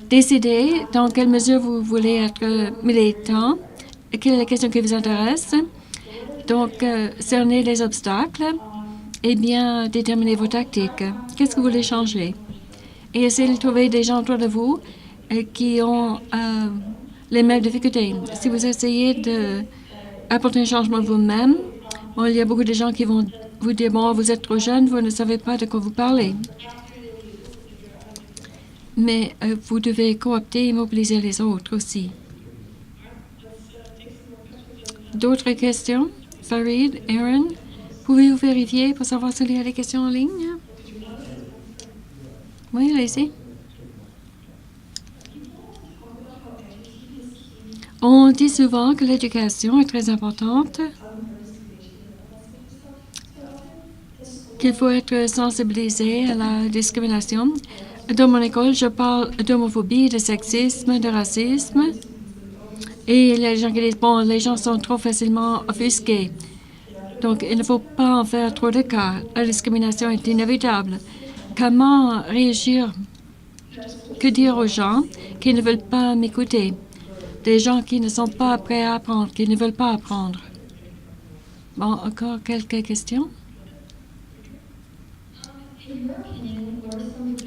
décidez dans quelle mesure vous voulez être militant, quelle est la question qui vous intéresse. Donc, cerner les obstacles et bien déterminer vos tactiques. Qu'est-ce que vous voulez changer? Et essayez de trouver des gens autour de vous qui ont les mêmes difficultés. Si vous essayez d'apporter un changement vous-même, bon, il y a beaucoup de gens qui vont vous dire, bon, vous êtes trop jeune, vous ne savez pas de quoi vous parlez. Mais vous devez coopter et mobiliser les autres aussi. D'autres questions? Farid, Aaron, pouvez-vous vérifier pour savoir s'il y a des questions en ligne? Oui, allez-y. On dit souvent que l'éducation est très importante, qu'il faut être sensibilisé à la discrimination. Dans mon école, je parle d'homophobie, de sexisme, de racisme. Et il y a des gens qui disent, bon, les gens sont trop facilement offusqués. Donc, il ne faut pas en faire trop de cas. La discrimination est inévitable. Comment réagir? Que dire aux gens qui ne veulent pas m'écouter? Des gens qui ne sont pas prêts à apprendre, qui ne veulent pas apprendre. Bon, encore quelques questions?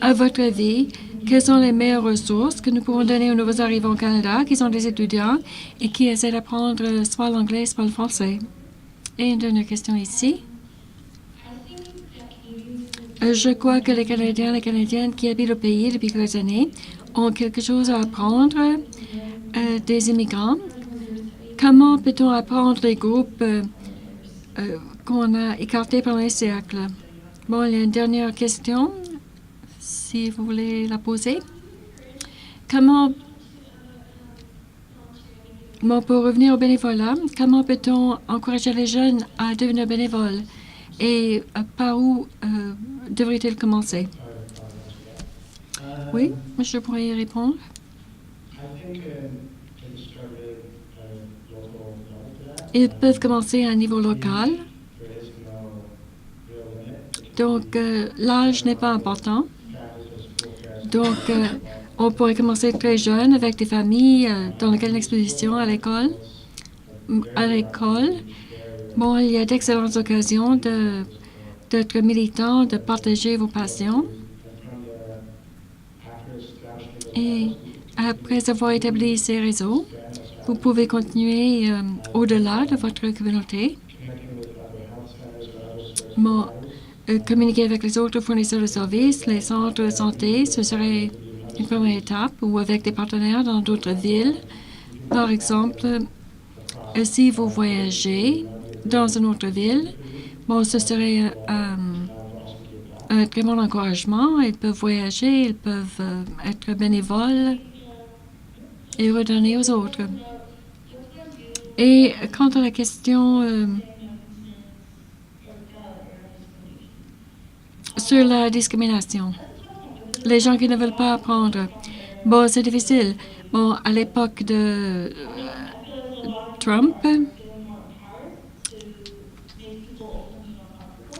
À votre avis, quelles sont les meilleures ressources que nous pouvons donner aux nouveaux arrivants au Canada, qui sont des étudiants et qui essaient d'apprendre soit l'anglais, soit le français? Et une dernière question ici. Je crois que les Canadiens et les Canadiennes qui habitent au pays depuis quelques années ont quelque chose à apprendre des immigrants. Comment peut-on apprendre les groupes qu'on a écartés pendant les siècles? Bon, il y a une dernière question, si vous voulez la poser. Pour revenir au bénévolat, comment peut-on encourager les jeunes à devenir bénévoles? Et par où devrait-il commencer? Oui, je pourrais y répondre. Ils peuvent commencer à un niveau local. Donc, l'âge n'est pas important. Donc, on pourrait commencer très jeune avec des familles dans lesquelles une exposition à l'école. Bon, il y a d'excellentes occasions d'être militant, de partager vos passions. Et après avoir établi ces réseaux, vous pouvez continuer au-delà de votre communauté. Bon, communiquer avec les autres fournisseurs de services, les centres de santé, ce serait une première étape, ou avec des partenaires dans d'autres villes. Par exemple, si vous voyagez dans une autre ville, bon, ce serait un très bon encouragement. Ils peuvent voyager, ils peuvent être bénévoles et redonner aux autres. Et quant à la question sur la discrimination, les gens qui ne veulent pas apprendre, bon, c'est difficile. Bon, à l'époque de Trump,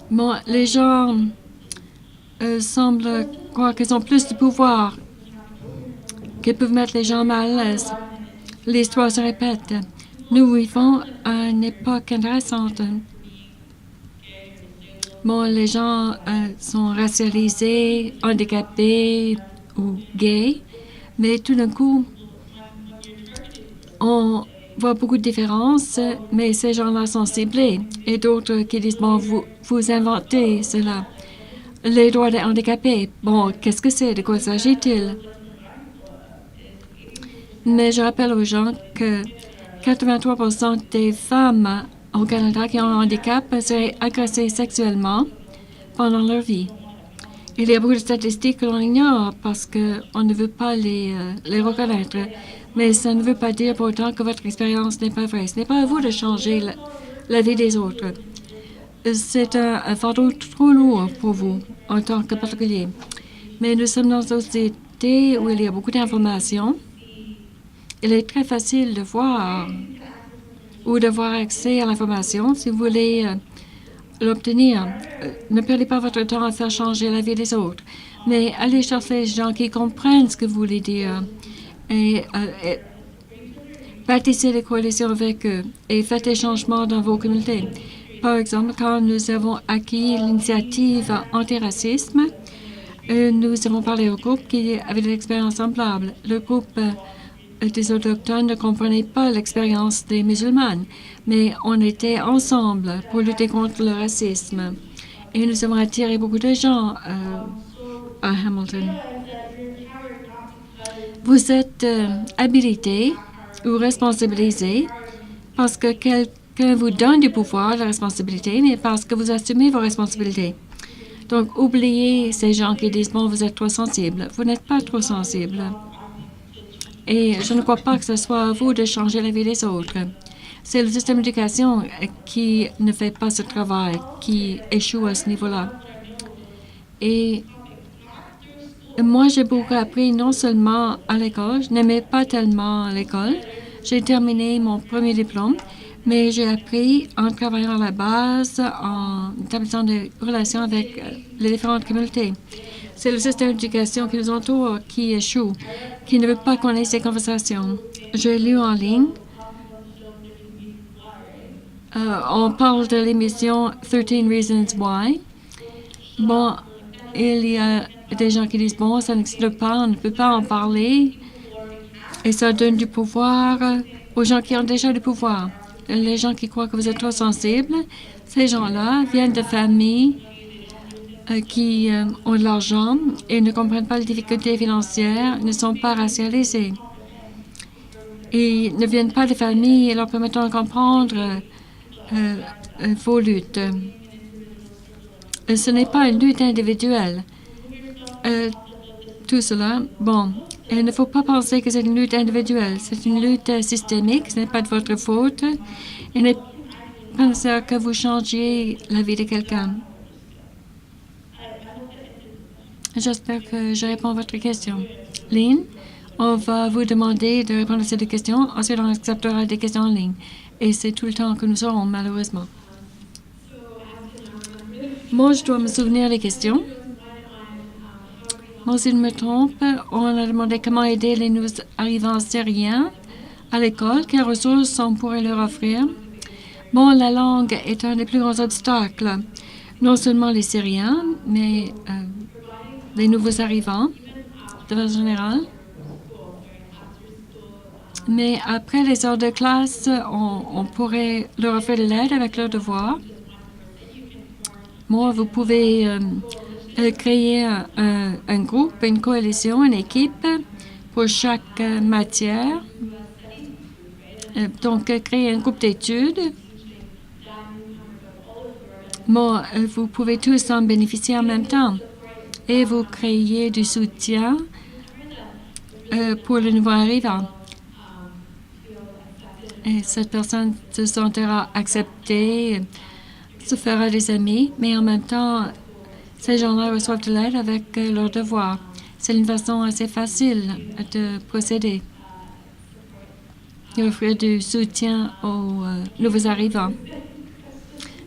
bon, les gens semblent croire qu'ils ont plus de pouvoir, qu'ils peuvent mettre les gens mal à l'aise. L'histoire se répète. Nous vivons à une époque intéressante. Bon, les gens sont racialisés, handicapés ou gays, mais tout d'un coup, on voit beaucoup de différences, mais ces gens-là sont ciblés. Et d'autres qui disent, bon, vous inventez cela. Les droits des handicapés, bon, qu'est-ce que c'est? De quoi s'agit-il? Mais je rappelle aux gens que 83% des femmes au Canada qui ont un handicap seraient agressées sexuellement pendant leur vie. Il y a beaucoup de statistiques que l'on ignore parce qu'on ne veut pas les reconnaître. Mais ça ne veut pas dire pour autant que votre expérience n'est pas vraie. Ce n'est pas à vous de changer la vie des autres. C'est un fardeau trop lourd pour vous en tant que particulier. Mais nous sommes dans une société où il y a beaucoup d'informations. Il est très facile de voir ou d'avoir accès à l'information si vous voulez l'obtenir. Ne perdez pas votre temps à faire changer la vie des autres, mais allez chercher les gens qui comprennent ce que vous voulez dire et bâtissez des coalitions avec eux et faites des changements dans vos communautés. Par exemple, quand nous avons acquis l'initiative antiracisme, nous avons parlé au groupe qui avait des expériences semblables. Le groupe des autochtones ne comprenaient pas l'expérience des musulmanes, mais on était ensemble pour lutter contre le racisme. Et nous avons attiré beaucoup de gens à Hamilton. Vous êtes habilité ou responsabilisé parce que quelqu'un vous donne du pouvoir, la responsabilité, mais parce que vous assumez vos responsabilités. Donc, oubliez ces gens qui disent, bon, vous êtes trop sensible. Vous n'êtes pas trop sensible. Et je ne crois pas que ce soit à vous de changer la vie des autres. C'est le système d'éducation qui ne fait pas ce travail, qui échoue à ce niveau-là. Et moi, j'ai beaucoup appris non seulement à l'école, je n'aimais pas tellement l'école. J'ai terminé mon premier diplôme, mais j'ai appris en travaillant à la base, en établissant des relations avec les différentes communautés. C'est le système d'éducation qui nous entoure qui échoue, qui ne veut pas qu'on ait ces conversations. J'ai lu en ligne, on parle de l'émission 13 Reasons Why. Bon, il y a des gens qui disent, bon, ça n'existe pas, on ne peut pas en parler. Et ça donne du pouvoir aux gens qui ont déjà du pouvoir. Les gens qui croient que vous êtes trop sensible, ces gens-là viennent de familles qui ont de l'argent et ne comprennent pas les difficultés financières, ne sont pas racialisés. Et ne viennent pas de familles leur permettant de comprendre vos luttes. Ce n'est pas une lutte individuelle. Tout cela, bon, il ne faut pas penser que c'est une lutte individuelle. C'est une lutte systémique, ce n'est pas de votre faute. Il n'est pas nécessaire que vous changiez la vie de quelqu'un. J'espère que je réponds à votre question. Lynn, on va vous demander de répondre à ces deux questions. Ensuite, on acceptera des questions en ligne. Et c'est tout le temps que nous aurons, malheureusement. Moi, je dois me souvenir des questions. Moi, si je me trompe, on a demandé comment aider les nouveaux arrivants syriens à l'école, quelles ressources on pourrait leur offrir. Bon, la langue est un des plus grands obstacles. Non seulement les Syriens, mais les nouveaux arrivants, de façon générale. Mais après les heures de classe, on pourrait leur offrir de l'aide avec leurs devoirs. Moi, vous pouvez créer un groupe, une coalition, une équipe pour chaque matière. Donc, créer un groupe d'études. Bon, vous pouvez tous en bénéficier en même temps. Et vous créez du soutien pour le nouveau arrivant. Et cette personne se sentira acceptée, se fera des amis, mais en même temps, ces gens-là reçoivent de l'aide avec leurs devoirs. C'est une façon assez facile de procéder. Et offrir du soutien aux nouveaux arrivants.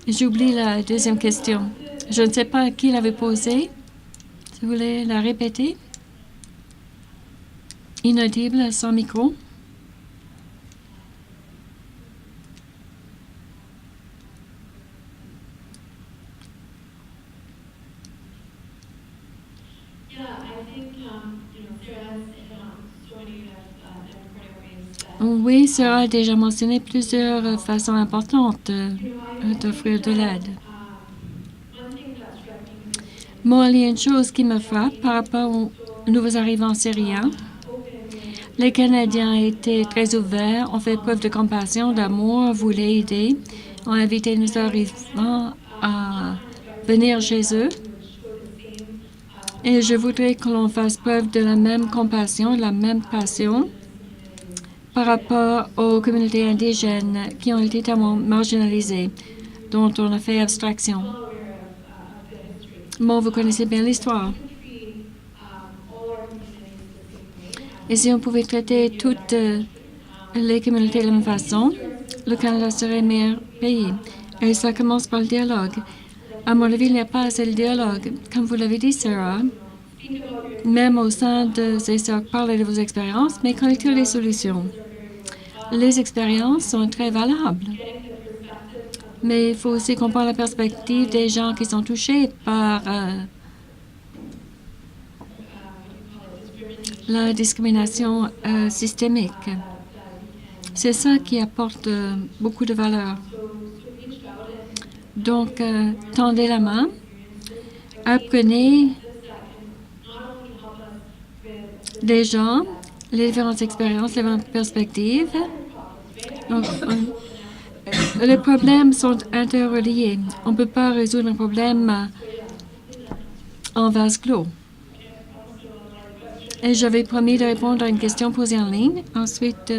J'oublie la deuxième question. Je ne sais pas qui l'avait posée. Si vous voulez la répéter. Inaudible, sans micro. Oui, Sarah a déjà mentionné plusieurs façons importantes d'offrir de l'aide. Moi, il y a une chose qui me frappe par rapport aux nouveaux arrivants syriens. Les Canadiens étaient très ouverts, ont fait preuve de compassion, d'amour, voulaient aider, ont invité nos arrivants à venir chez eux. Et je voudrais que l'on fasse preuve de la même compassion, de la même passion par rapport aux communautés indigènes qui ont été tellement marginalisées, dont on a fait abstraction. Bon, vous connaissez bien l'histoire. Et si on pouvait traiter toutes les communautés de la même façon, le Canada serait le meilleur pays. Et ça commence par le dialogue. À mon avis, il n'y a pas assez de dialogue. Comme vous l'avez dit, Sarah, même au sein de ces cercles, parlez de vos expériences, mais collectez les solutions. Les expériences sont très valables. Mais il faut aussi comprendre la perspective des gens qui sont touchés par la discrimination systémique. C'est ça qui apporte beaucoup de valeur. Donc, tendez la main, apprenez des gens, les différentes expériences, les différentes perspectives. Donc, les problèmes sont interreliés. On ne peut pas résoudre un problème en vase clos. Et j'avais promis de répondre à une question posée en ligne. Ensuite,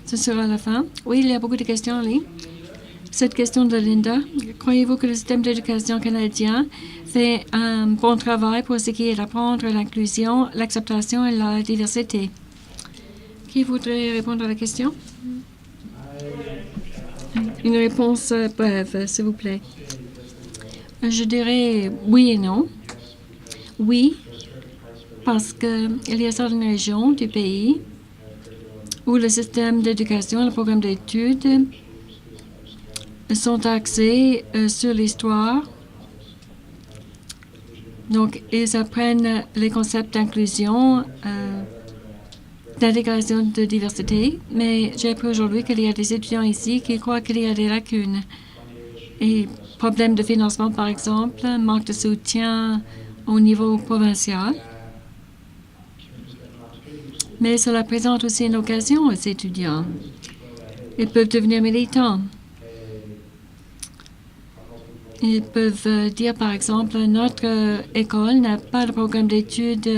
ce sera la fin. Oui, il y a beaucoup de questions en ligne. Cette question de Linda. Croyez-vous que le système d'éducation canadien fait un bon travail pour ce qui est d'apprendre l'inclusion, l'acceptation et la diversité? Qui voudrait répondre à la question? Une réponse brève, s'il vous plaît. Je dirais oui et non. Oui, parce qu'il y a certaines régions du pays où le système d'éducation, le programme d'études sont axés sur l'histoire. Donc, ils apprennent les concepts d'inclusion, d'intégration, de diversité, mais j'ai appris aujourd'hui qu'il y a des étudiants ici qui croient qu'il y a des lacunes. Et problèmes de financement, par exemple, manque de soutien au niveau provincial. Mais cela présente aussi une occasion aux étudiants. Ils peuvent devenir militants. Ils peuvent dire, par exemple, notre école n'a pas de programme d'études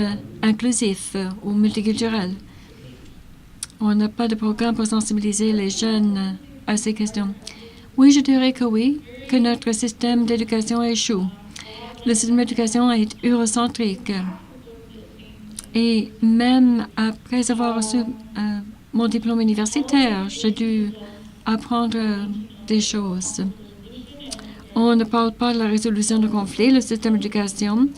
inclusif ou multiculturel. On n'a pas de programme pour sensibiliser les jeunes à ces questions. Oui, je dirais que oui, que notre système d'éducation échoue. Le système d'éducation est eurocentrique. Et même après avoir reçu mon diplôme universitaire, j'ai dû apprendre des choses. On ne parle pas de la résolution de conflits. Le système d'éducation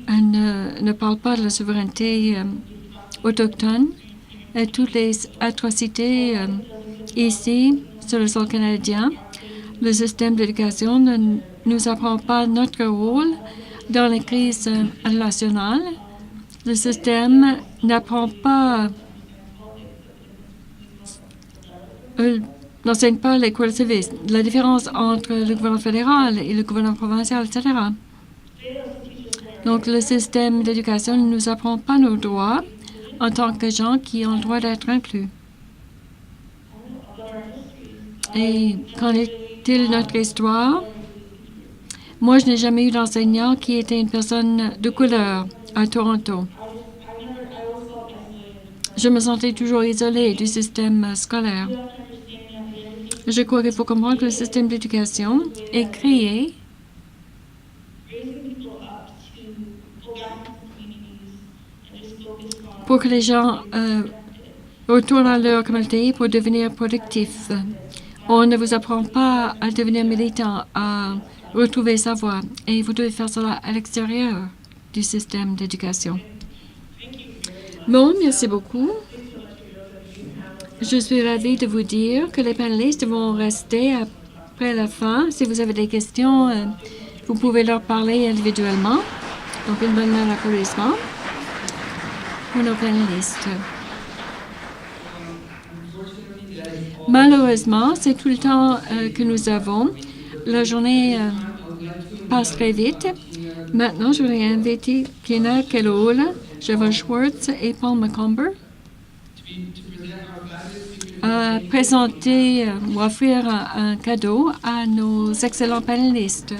ne parle pas de la souveraineté autochtone. Et toutes les atrocités ici, sur le sol canadien, le système d'éducation ne nous apprend pas notre rôle dans les crises nationales. Le système n'apprend pas, n'enseigne pas les cours de service, la différence entre le gouvernement fédéral et le gouvernement provincial, etc. Donc, le système d'éducation ne nous apprend pas nos droits en tant que gens qui ont le droit d'être inclus. Et qu'en est-il de notre histoire? Moi, je n'ai jamais eu d'enseignant qui était une personne de couleur à Toronto. Je me sentais toujours isolée du système scolaire. Je crois qu'il faut comprendre que le système d'éducation est créé pour que les gens retournent à leur communauté pour devenir productifs. On ne vous apprend pas à devenir militant, à retrouver sa voie, et vous devez faire cela à l'extérieur du système d'éducation. Bon, merci beaucoup. Je suis ravie de vous dire que les panélistes vont rester après la fin. Si vous avez des questions, vous pouvez leur parler individuellement. Donc, une bonne main d'applaudissement. pour nos panélistes. Malheureusement, c'est tout le temps que nous avons. La journée passe très vite. Maintenant, je voudrais inviter Pina Kelola, Jeva Schwartz et Paul McComber à présenter ou offrir un cadeau à nos excellents panélistes.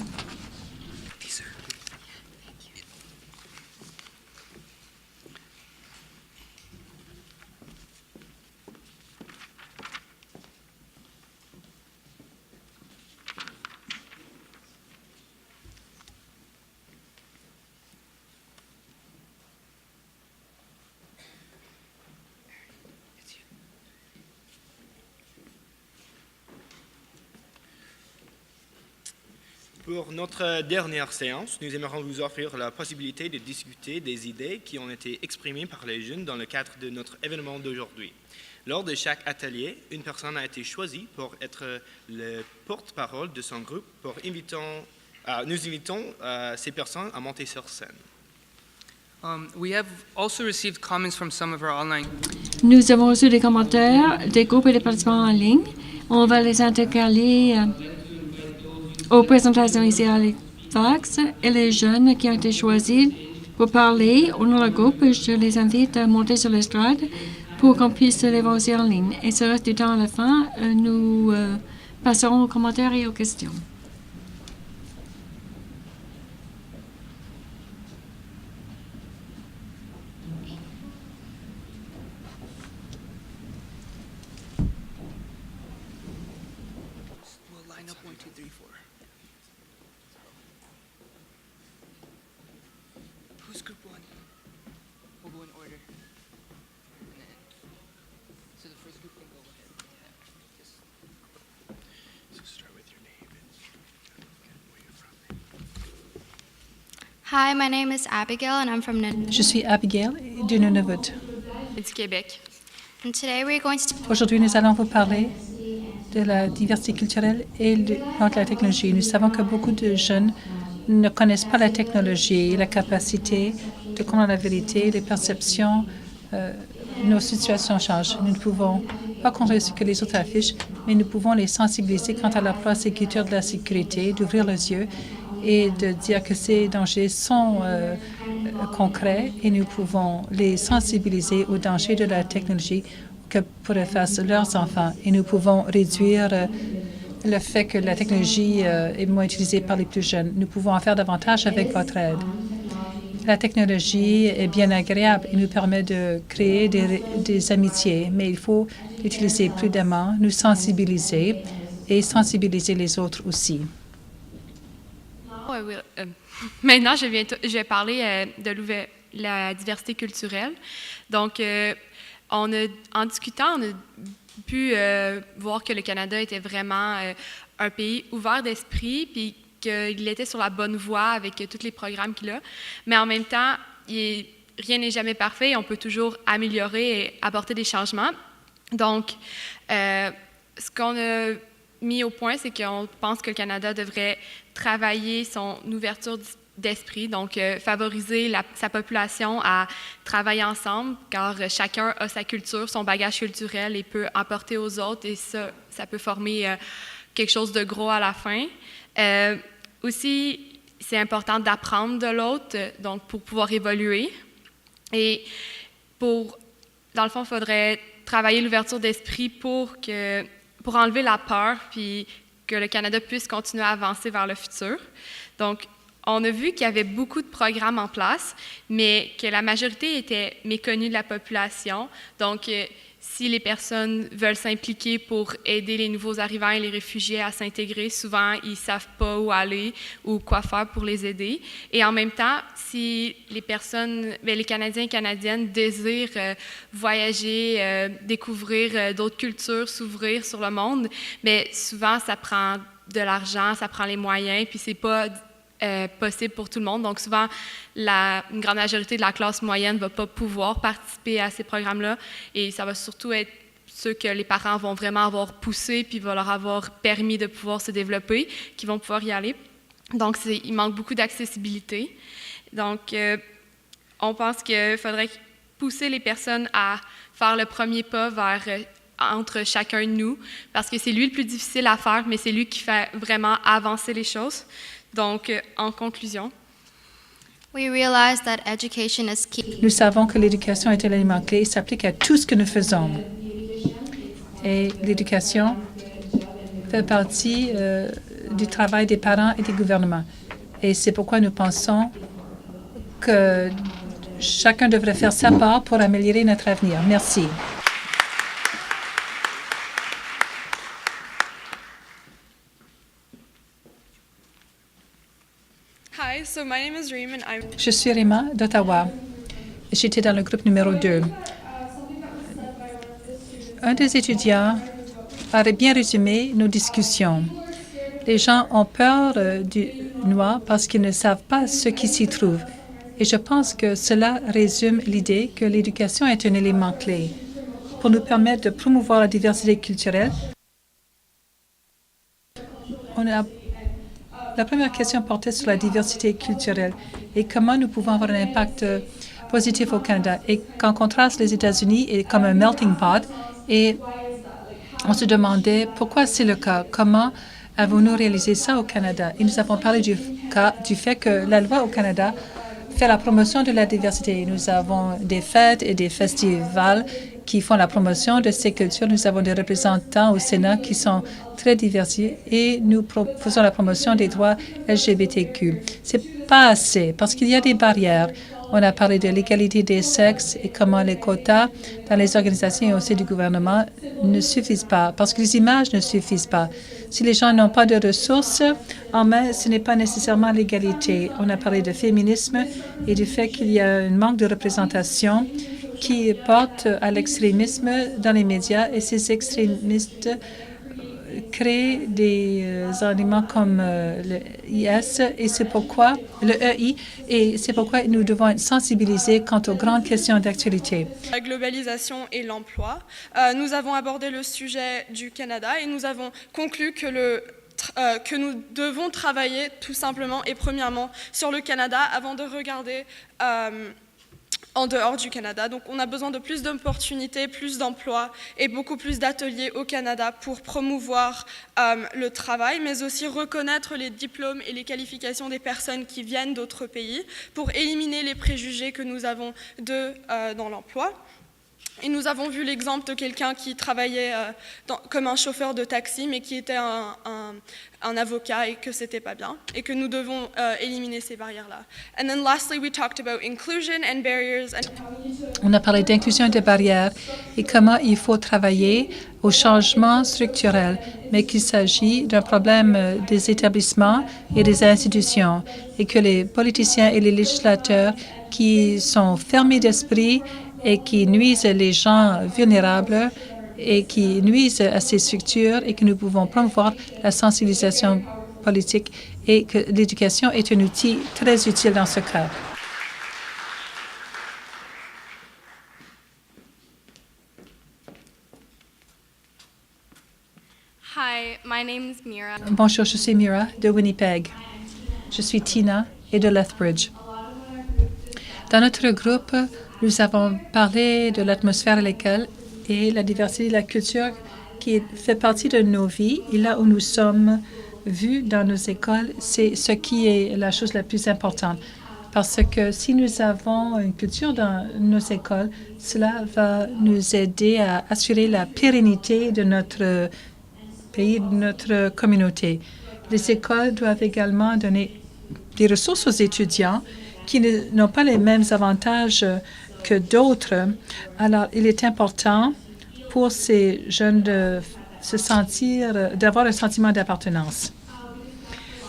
Pour notre dernière séance, nous aimerions vous offrir la possibilité de discuter des idées qui ont été exprimées par les jeunes dans le cadre de notre événement d'aujourd'hui. Lors de chaque atelier, une personne a été choisie pour être le porte-parole de son groupe. Nous invitons ces personnes à monter sur scène. We have also received comments from some of our online. Nous avons reçu des commentaires des groupes et des participants en ligne. On va les intercaler aux présentations ici à Halifax et les jeunes qui ont été choisis pour parler au nom de la groupe. Je les invite à monter sur l'estrade pour qu'on puisse les voir aussi en ligne. Et ce reste du temps à la fin, nous passerons aux commentaires et aux questions. We'll line up 1, 2, 3, 4. Who's group 1? We'll go in order. And then, so the first group can go ahead. Just So start with your name and where you're from. Hi, my name is Abigail and I'm from Nunavut. Je suis Abigail du Nunavut. Du Québec. And today we're going to Aujourd'hui, nous allons vous parler de la diversité culturelle et de la technologie. Nous savons que beaucoup de jeunes ne connaissent pas la technologie, la capacité de comprendre la vérité, les perceptions. Nos situations changent. Nous ne pouvons pas contrôler ce que les autres affichent, mais nous pouvons les sensibiliser quant à la place et culture de la sécurité, d'ouvrir les yeux et de dire que ces dangers sont concrets et nous pouvons les sensibiliser aux dangers de la technologie que pourraient faire leurs enfants. Et nous pouvons réduire le fait que la technologie est moins utilisée par les plus jeunes. Nous pouvons en faire davantage avec votre aide. La technologie est bien agréable et nous permet de créer des amitiés, mais il faut l'utiliser prudemment, nous sensibiliser et sensibiliser les autres aussi. Maintenant, je vais parler de la diversité culturelle. Donc, en discutant, on a pu voir que le Canada était vraiment un pays ouvert d'esprit, puis qu'il était sur la bonne voie avec tous les programmes qu'il a. Mais en même temps, rien n'est jamais parfait. On peut toujours améliorer et apporter des changements. Donc, ce qu'on a mis au point, c'est qu'on pense que le Canada devrait travailler son ouverture d'esprit, donc favoriser sa population à travailler ensemble, car chacun a sa culture, son bagage culturel et peut apporter aux autres, et ça peut former quelque chose de gros à la fin. Aussi, c'est important d'apprendre de l'autre, donc pour pouvoir évoluer. Et dans le fond, il faudrait travailler l'ouverture d'esprit pour enlever la peur, puis que le Canada puisse continuer à avancer vers le futur. Donc, on a vu qu'il y avait beaucoup de programmes en place, mais que la majorité était méconnue de la population. Donc, si les personnes veulent s'impliquer pour aider les nouveaux arrivants et les réfugiés à s'intégrer, souvent, ils ne savent pas où aller ou quoi faire pour les aider. Et en même temps, si les Canadiens et Canadiennes désirent voyager, découvrir d'autres cultures, s'ouvrir sur le monde, bien, souvent, ça prend de l'argent, ça prend les moyens, puis c'est pas possible pour tout le monde. Donc, souvent, une grande majorité de la classe moyenne ne va pas pouvoir participer à ces programmes-là. Et ça va surtout être ceux que les parents vont vraiment avoir poussés puis va leur avoir permis de pouvoir se développer, qui vont pouvoir y aller. Donc, il manque beaucoup d'accessibilité. Donc, on pense qu'il faudrait pousser les personnes à faire le premier pas entre chacun de nous, parce que c'est lui le plus difficile à faire, mais c'est lui qui fait vraiment avancer les choses. Donc, en conclusion, We realize that education is key. Nous savons que l'éducation est un élément clé et s'applique à tout ce que nous faisons. Et l'éducation fait partie du travail des parents et des gouvernements. Et c'est pourquoi nous pensons que chacun devrait faire sa part pour améliorer notre avenir. Merci. Hi, so my name is Reem and I'm Je suis Rima d'Ottawa. J'étais dans le groupe numéro 2. Un des étudiants a bien résumé nos discussions. Les gens ont peur du noir parce qu'ils ne savent pas ce qui s'y trouve. Et je pense que cela résume l'idée que l'éducation est un élément clé pour nous permettre de promouvoir la diversité culturelle. La première question portait sur la diversité culturelle et comment nous pouvons avoir un impact positif au Canada. Et qu'en contraste, les États-Unis est comme un melting pot et on se demandait pourquoi c'est le cas. Comment avons-nous réalisé ça au Canada? Et nous avons parlé du fait que la loi au Canada fait la promotion de la diversité. Nous avons des fêtes et des festivals qui font la promotion de ces cultures. Nous avons des représentants au Sénat qui sont très diversifiés et nous faisons la promotion des droits LGBTQ. C'est pas assez parce qu'il y a des barrières. On a parlé de l'égalité des sexes et comment les quotas dans les organisations et au sein du gouvernement ne suffisent pas, parce que les images ne suffisent pas. Si les gens n'ont pas de ressources en main, ce n'est pas nécessairement l'égalité. On a parlé de féminisme et du fait qu'il y a un manque de représentation qui porte à l'extrémisme dans les médias et ces extrémistes créent des éléments comme le IS et c'est pourquoi le EI et c'est pourquoi nous devons être sensibilisés quant aux grandes questions d'actualité. La globalisation et l'emploi. Nous avons abordé le sujet du Canada et nous avons conclu que nous devons travailler tout simplement et premièrement sur le Canada avant de regarder en dehors du Canada. Donc on a besoin de plus d'opportunités, plus d'emplois et beaucoup plus d'ateliers au Canada pour promouvoir le travail, mais aussi reconnaître les diplômes et les qualifications des personnes qui viennent d'autres pays pour éliminer les préjugés que nous avons dans l'emploi. Et nous avons vu l'exemple de quelqu'un qui travaillait comme un chauffeur de taxi, mais qui était un avocat et que c'était pas bien, et que nous devons éliminer ces barrières-là. And then lastly, we talked about inclusion and barriers. On a parlé d'inclusion et de barrières et comment il faut travailler au changement structurel, mais qu'il s'agit d'un problème des établissements et des institutions, et que les politiciens et les législateurs qui sont fermés d'esprit et qui nuisent les gens vulnérables et qui nuisent à ces structures et que nous pouvons promouvoir la sensibilisation politique et que l'éducation est un outil très utile dans ce cas. Hi, my name is Mira. Bonjour, je suis Mira de Winnipeg. Je suis Tina et de Lethbridge. Dans notre groupe, nous avons parlé de l'atmosphère à l'école et la diversité de la culture qui fait partie de nos vies. Et là où nous sommes vus dans nos écoles, c'est ce qui est la chose la plus importante. Parce que si nous avons une culture dans nos écoles, cela va nous aider à assurer la pérennité de notre pays, de notre communauté. Les écoles doivent également donner des ressources aux étudiants qui n'ont pas les mêmes avantages que d'autres. Alors, il est important pour ces jeunes de se sentir, d'avoir un sentiment d'appartenance.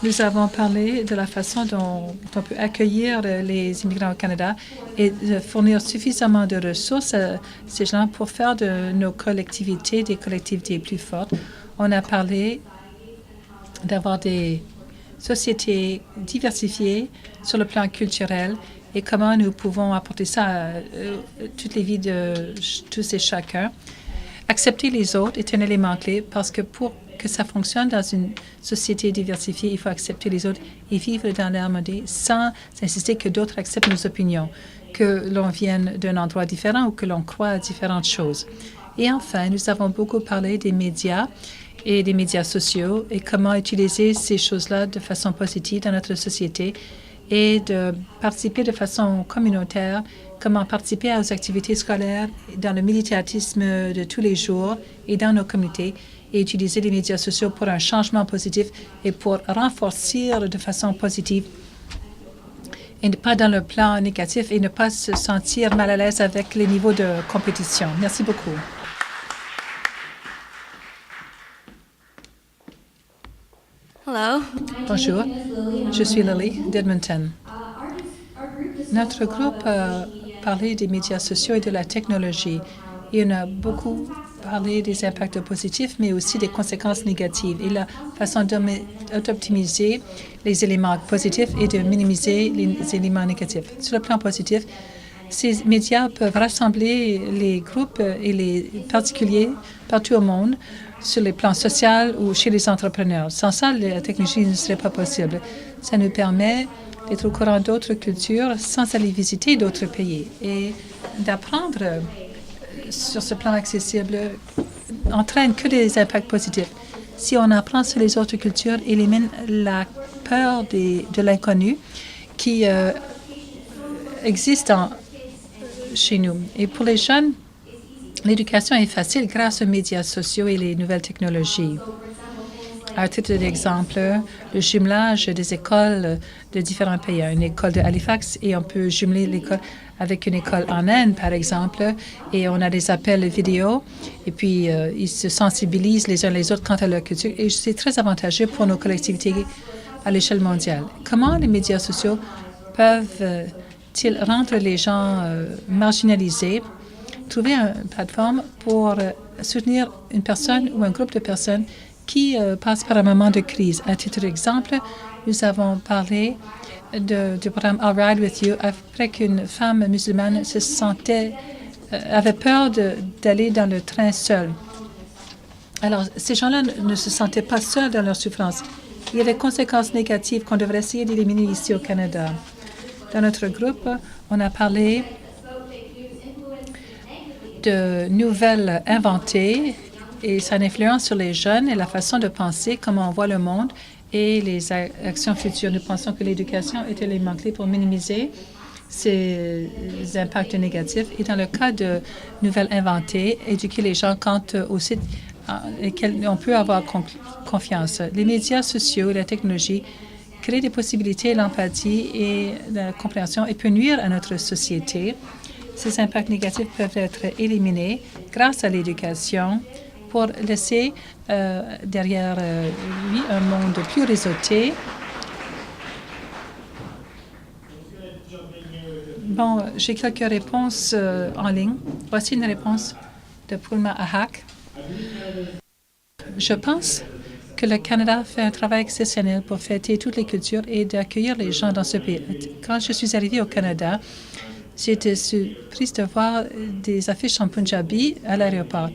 Nous avons parlé de la façon dont on peut accueillir les immigrants au Canada et de fournir suffisamment de ressources à ces gens pour faire de nos collectivités des collectivités plus fortes. On a parlé d'avoir des sociétés diversifiées sur le plan culturel et comment nous pouvons apporter ça à toutes les vies de tous et chacun. Accepter les autres est un élément clé parce que pour que ça fonctionne dans une société diversifiée, il faut accepter les autres et vivre dans l'harmonie sans insister que d'autres acceptent nos opinions, que l'on vienne d'un endroit différent ou que l'on croit à différentes choses. Et enfin, nous avons beaucoup parlé des médias et des médias sociaux et comment utiliser ces choses-là de façon positive dans notre société et de participer de façon communautaire, comment participer aux activités scolaires, dans le militantisme de tous les jours et dans nos communautés et utiliser les médias sociaux pour un changement positif et pour renforcer de façon positive et pas dans le plan négatif et ne pas se sentir mal à l'aise avec les niveaux de compétition. Merci beaucoup. Hello. Bonjour, je suis Lily d'Edmonton. Notre groupe a parlé des médias sociaux et de la technologie. Et on a beaucoup parlé des impacts positifs, mais aussi des conséquences négatives et la façon d'optimiser les éléments positifs et de minimiser les éléments négatifs. Sur le plan positif, ces médias peuvent rassembler les groupes et les particuliers partout au monde sur les plans social ou chez les entrepreneurs. Sans ça, la technologie ne serait pas possible. Ça nous permet d'être au courant d'autres cultures sans aller visiter d'autres pays et d'apprendre sur ce plan accessible entraîne que des impacts positifs. Si on apprend sur les autres cultures, élimine la peur de l'inconnu qui existe chez nous. Et pour les jeunes, l'éducation est facile grâce aux médias sociaux et les nouvelles technologies. À titre d'exemple, le jumelage des écoles de différents pays. Une école de Halifax et on peut jumeler l'école avec une école en Inde, par exemple, et on a des appels vidéo et puis ils se sensibilisent les uns les autres quant à leur culture et c'est très avantageux pour nos collectivités à l'échelle mondiale. Comment les médias sociaux peuvent-ils rendre les gens marginalisés, trouver une plateforme pour soutenir une personne ou un groupe de personnes qui passe par un moment de crise. À titre d'exemple, nous avons parlé du programme I'll Ride With You après qu'une femme musulmane avait peur d'aller dans le train seule. Alors, ces gens-là ne se sentaient pas seuls dans leur souffrance. Il y a des conséquences négatives qu'on devrait essayer d'éliminer ici au Canada. Dans notre groupe, on a parlé de nouvelles inventées et son influence sur les jeunes et la façon de penser, comment on voit le monde et les actions futures. Nous pensons que l'éducation est l'élément clé pour minimiser ces impacts négatifs. Et dans le cas de nouvelles inventées, éduquer les gens quant aux sites lesquels on peut avoir confiance. Les médias sociaux et la technologie créent des possibilités, l'empathie et la compréhension et peuvent nuire à notre société. Ces impacts négatifs peuvent être éliminés grâce à l'éducation pour laisser derrière lui un monde plus réseauté. Bon, j'ai quelques réponses en ligne. Voici une réponse de Pulma Ahak. Je pense que le Canada fait un travail exceptionnel pour fêter toutes les cultures et d'accueillir les gens dans ce pays. Quand je suis arrivée au Canada, j'ai été surprise de voir des affiches en punjabi à l'aéroport.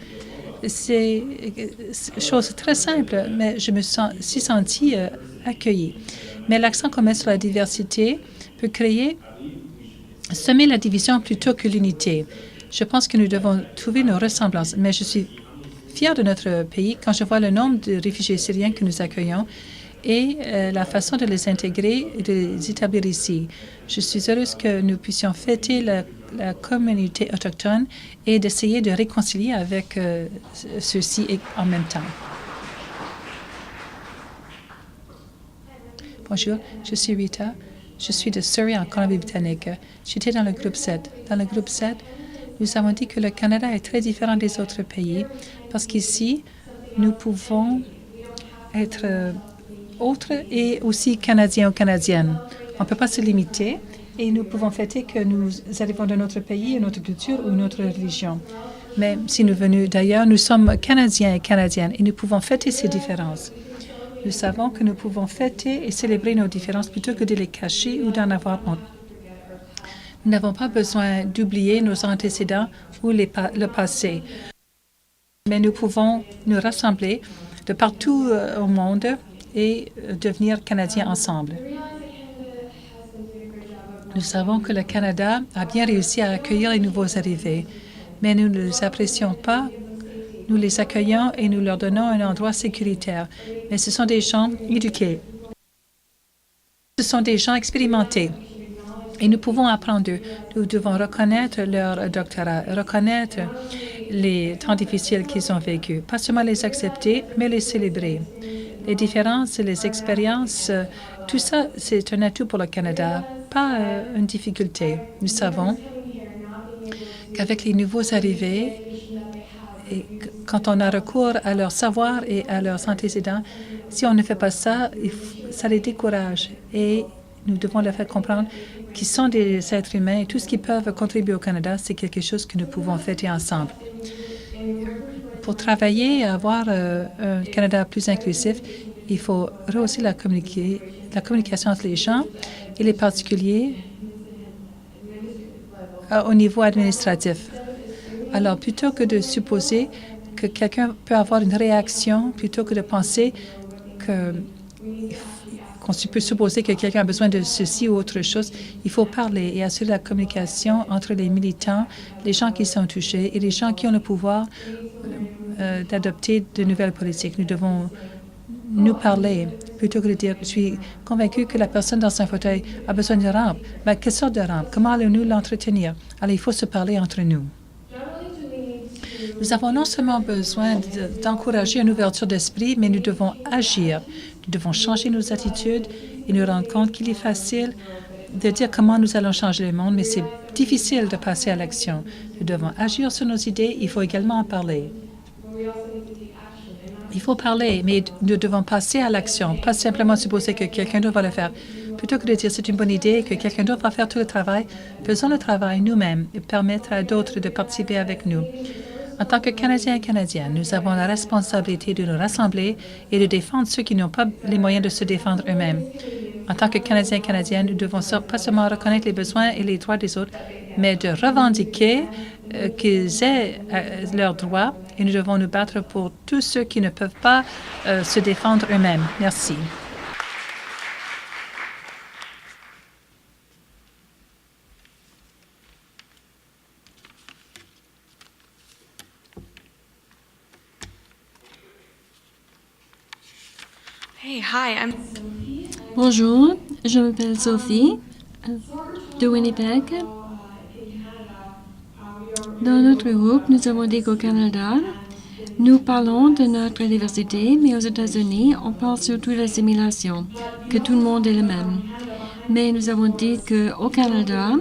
C'est une chose très simple, mais je me suis sentie accueillie. Mais l'accent qu'on met sur la diversité peut semer la division plutôt que l'unité. Je pense que nous devons trouver nos ressemblances, mais je suis fière de notre pays quand je vois le nombre de réfugiés syriens que nous accueillons et la façon de les intégrer et de les établir ici. Je suis heureuse que nous puissions fêter la communauté autochtone et d'essayer de réconcilier avec ceux-ci en même temps. Bonjour, je suis Rita. Je suis de Surrey en Colombie-Britannique. J'étais dans le groupe 7. Dans le groupe 7, nous avons dit que le Canada est très différent des autres pays parce qu'ici, nous pouvons être autres et aussi Canadiens ou Canadiennes. On ne peut pas se limiter et nous pouvons fêter que nous arrivons de notre pays, une autre culture ou une autre religion. Mais si nous venons d'ailleurs, nous sommes Canadiens et Canadiennes et nous pouvons fêter ces différences. Nous savons que nous pouvons fêter et célébrer nos différences plutôt que de les cacher ou d'en avoir honte. Nous n'avons pas besoin d'oublier nos antécédents ou le passé. Mais nous pouvons nous rassembler de partout au monde et devenir Canadiens ensemble. Nous savons que le Canada a bien réussi à accueillir les nouveaux arrivés, mais nous ne les apprécions pas. Nous les accueillons et nous leur donnons un endroit sécuritaire. Mais ce sont des gens éduqués. Ce sont des gens expérimentés. Et nous pouvons apprendre d'eux. Nous devons reconnaître leur doctorat, reconnaître les temps difficiles qu'ils ont vécus. Pas seulement les accepter, mais les célébrer. Les différences, les expériences, tout ça, c'est un atout pour le Canada, pas une difficulté. Nous savons qu'avec les nouveaux arrivés, et quand on a recours à leur savoir et à leurs antécédents, si on ne fait pas ça, ça les décourage. Et nous devons leur faire comprendre qu'ils sont des êtres humains et tout ce qu'ils peuvent contribuer au Canada, c'est quelque chose que nous pouvons fêter ensemble. Pour travailler et avoir un Canada plus inclusif, il faut rehausser la communication entre les gens et les particuliers au niveau administratif. Alors, plutôt que de supposer que quelqu'un peut avoir une réaction, plutôt que de penser qu'on peut supposer que quelqu'un a besoin de ceci ou autre chose, il faut parler et assurer la communication entre les militants, les gens qui sont touchés et les gens qui ont le pouvoir d'adopter de nouvelles politiques. Nous devons nous parler plutôt que de dire « Je suis convaincu que la personne dans son fauteuil a besoin de rampe. » Mais quelle sorte de rampe? Comment allons-nous l'entretenir? Alors, il faut se parler entre nous. Nous avons non seulement besoin d'encourager une ouverture d'esprit, mais nous devons agir. Nous devons changer nos attitudes et nous rendre compte qu'il est facile de dire comment nous allons changer le monde, mais c'est difficile de passer à l'action. Nous devons agir sur nos idées, il faut également en parler. Il faut parler, mais nous devons passer à l'action, pas simplement supposer que quelqu'un d'autre va le faire. Plutôt que de dire c'est une bonne idée, que quelqu'un d'autre va faire tout le travail, faisons le travail nous-mêmes et permettre à d'autres de participer avec nous. En tant que Canadiens et Canadiennes, nous avons la responsabilité de nous rassembler et de défendre ceux qui n'ont pas les moyens de se défendre eux-mêmes. En tant que Canadiens et Canadiennes, nous devons pas seulement reconnaître les besoins et les droits des autres, mais de revendiquer qu'ils aient leurs droits et nous devons nous battre pour tous ceux qui ne peuvent pas se défendre eux-mêmes. Merci. Hey, hi, I'm Bonjour, je m'appelle Sophie de Winnipeg. Dans notre groupe, nous avons dit qu'au Canada, nous parlons de notre diversité, mais aux États-Unis, on parle surtout de l'assimilation, que tout le monde est le même. Mais nous avons dit qu'au Canada,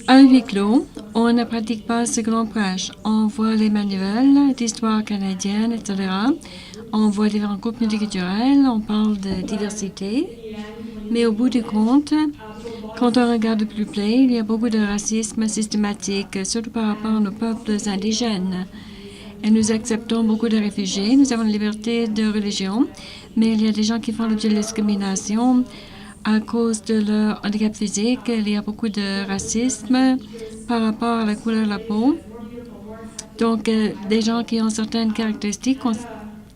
à huis clos, on ne pratique pas ce que l'on prêche. On voit les manuels d'histoire canadienne, etc. On voit différents groupes multiculturels, on parle de diversité. Mais au bout du compte, quand on regarde de plus près, il y a beaucoup de racisme systématique, surtout par rapport à nos peuples indigènes. Et nous acceptons beaucoup de réfugiés, nous avons la liberté de religion, mais il y a des gens qui font l'objet de discrimination à cause de leur handicap physique. Il y a beaucoup de racisme par rapport à la couleur de la peau. Donc, des gens qui ont certaines caractéristiques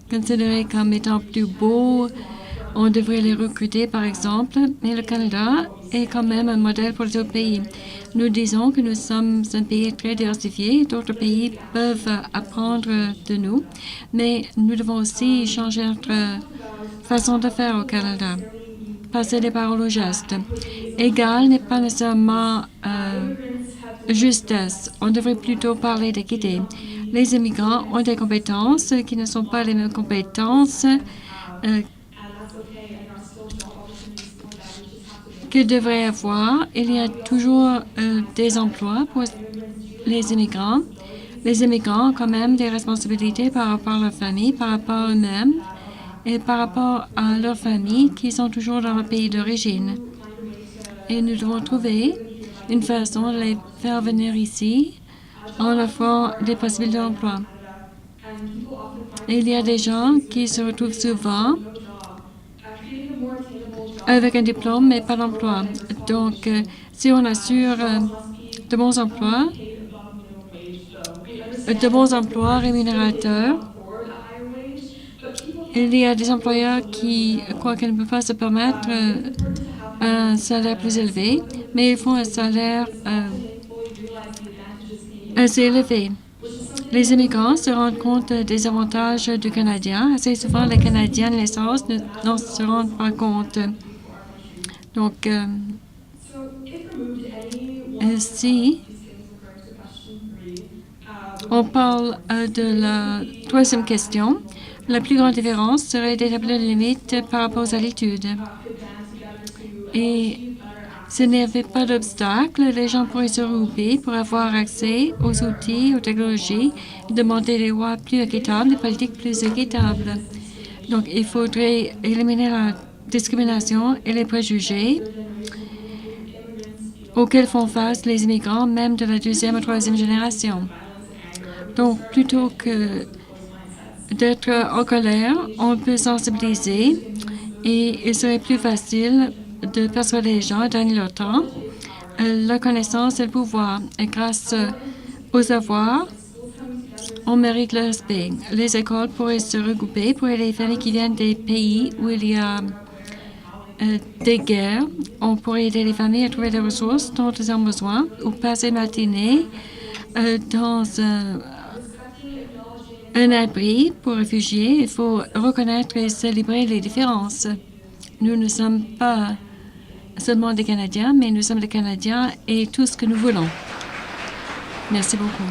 considérés comme étant plus beaux, on devrait les recruter, par exemple, mais le Canada est quand même un modèle pour les autres pays. Nous disons que nous sommes un pays très diversifié, d'autres pays peuvent apprendre de nous, mais nous devons aussi changer notre façon de faire au Canada. Passer des paroles aux gestes. Égal n'est pas nécessairement justesse. On devrait plutôt parler d'équité. Les immigrants ont des compétences qui ne sont pas les mêmes compétences qu'ils devraient avoir. Il y a toujours des emplois pour les immigrants. Les immigrants ont quand même des responsabilités par rapport à leur famille, par rapport à eux-mêmes et par rapport à leurs familles qui sont toujours dans leur pays d'origine. Et nous devons trouver une façon de les faire venir ici en offrant des possibilités d'emploi. Il y a des gens qui se retrouvent souvent avec un diplôme mais pas d'emploi. Donc, si on assure de bons emplois rémunérateurs, Il y a des employeurs qui croient qu'ils ne peuvent pas se permettre un salaire plus élevé, mais ils font un salaire assez élevé. Les immigrants se rendent compte des avantages du Canadien. Assez souvent, les Canadiens naissance n'en se rendent pas compte. Donc, si on parle de la troisième question, la plus grande différence serait d'établir des limites par rapport aux altitudes. Et s'il n'y avait pas d'obstacle, les gens pourraient se regrouper pour avoir accès aux outils, aux technologies, demander des lois plus équitables, des politiques plus équitables. Donc, il faudrait éliminer la discrimination et les préjugés auxquels font face les immigrants, même de la deuxième ou troisième génération. Donc, plutôt que d'être en colère, on peut sensibiliser et il serait plus facile de persuader les gens à donner leur temps. La connaissance et le pouvoir. Et grâce au savoir, on mérite le respect. Les écoles pourraient se regrouper pour aider les familles qui viennent des pays où il y a des guerres. On pourrait aider les familles à trouver des ressources dont elles ont besoin ou passer une matinée dans un abri pour réfugiés. Il faut reconnaître et célébrer les différences. Nous ne sommes pas seulement des Canadiens, mais nous sommes des Canadiens et tout ce que nous voulons. Merci beaucoup.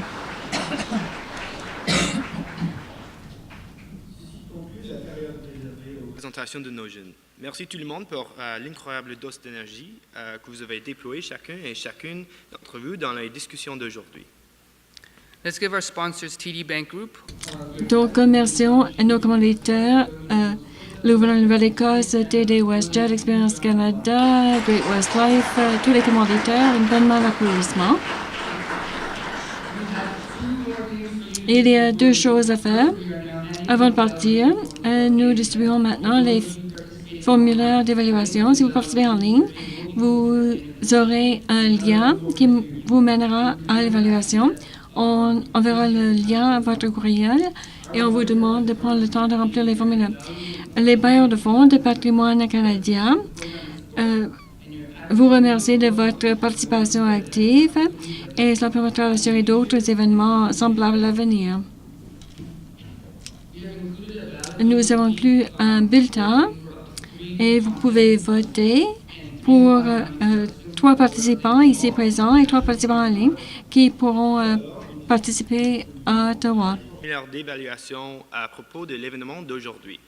Présentation de nos jeunes. Merci tout le monde pour l'incroyable dose d'énergie que vous avez déployée chacun et chacune d'entre vous dans les discussions d'aujourd'hui. Let's give our sponsors TD Bank Group. Donc, remercions nos commanditaires, le gouvernement de Nouvelle-Écosse, TD WestJet, Experience Canada, Great West Life, tous les commanditaires, une bonne main d'applaudissement. Il y a deux choses à faire. Avant de partir, nous distribuons maintenant les formulaires d'évaluation. Si vous participez en ligne, vous aurez un lien qui vous mènera à l'évaluation. On enverra le lien à votre courriel et on vous demande de prendre le temps de remplir les formulaires. Les bailleurs de fonds de patrimoine canadien vous remercient de votre participation active et cela permettra d'assurer d'autres événements semblables à venir. Nous avons inclus un bulletin et vous pouvez voter pour 3 participants ici présents et 3 participants en ligne qui pourront participer à Ottawa. D'évaluation à propos de l'événement d'aujourd'hui.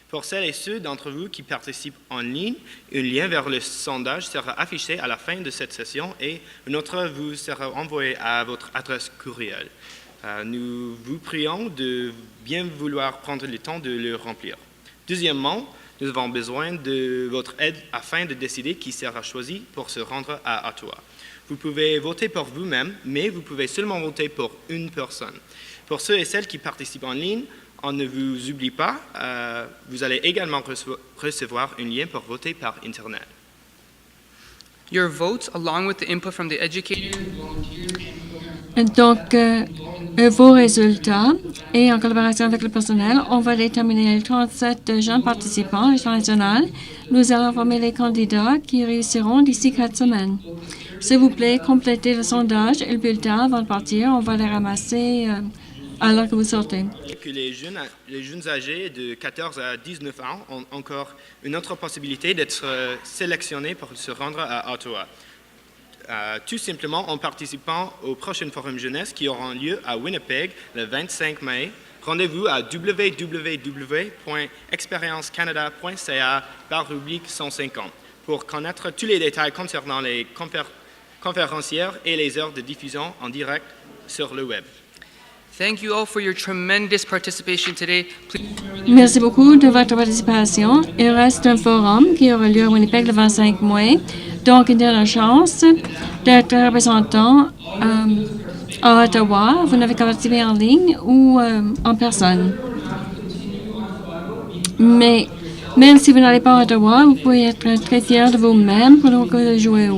Pour celles et ceux d'entre vous qui participent en ligne, un lien vers le sondage sera affiché à la fin de cette session et un autre vous sera envoyé à votre adresse courriel. Nous vous prions de bien vouloir prendre le temps de le remplir. Deuxièmement, nous avons besoin de votre aide afin de décider qui sera choisi pour se rendre à Ottawa. Vous pouvez voter pour vous-même, mais vous pouvez seulement voter pour une personne. Pour ceux et celles qui participent en ligne, on ne vous oublie pas. Vous allez également recevoir un lien pour voter par Internet. Your votes, along with the input from the educators, Donc, vos résultats et en collaboration avec le personnel, on va déterminer les 37 jeunes participants à l'échelon national. Nous allons informer les candidats qui réussiront d'ici 4 semaines. S'il vous plaît, complétez le sondage et le bulletin avant de partir. On va les ramasser alors que vous sortez. Que les jeunes âgés de 14 à 19 ans ont encore une autre possibilité d'être sélectionnés pour se rendre à Ottawa. Tout simplement en participant au prochain Forum Jeunesse qui aura lieu à Winnipeg le 25 mai. Rendez-vous à www.experiencecanada.ca par rubrique 150 pour connaître tous les détails concernant les conférencières et les heures de diffusion en direct sur le web. thank you all for your tremendous participation today. Merci beaucoup de votre participation. Il reste un forum qui aura lieu à Winnipeg le 25 mai. Donc, il y a la chance d'être représentant à Ottawa. Vous n'avez qu'à participer en ligne ou en personne. Mais même si vous n'allez pas à Ottawa, vous pouvez être très fiers de vous-même pour le que vous jouez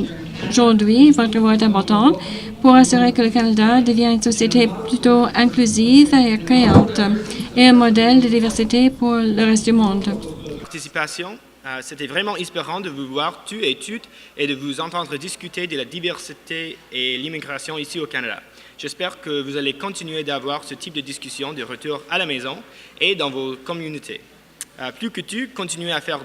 aujourd'hui. Votre voix est importante pour assurer que le Canada devient une société plutôt inclusive et accueillante. et un modèle de diversité pour le reste du monde. Participation. C'était vraiment inspirant de vous voir tous et toutes et de vous entendre discuter de la diversité et l'immigration ici au Canada. J'espère que vous allez continuer d'avoir ce type de discussion de retour à la maison et dans vos communautés. Plus que tout, continuez à faire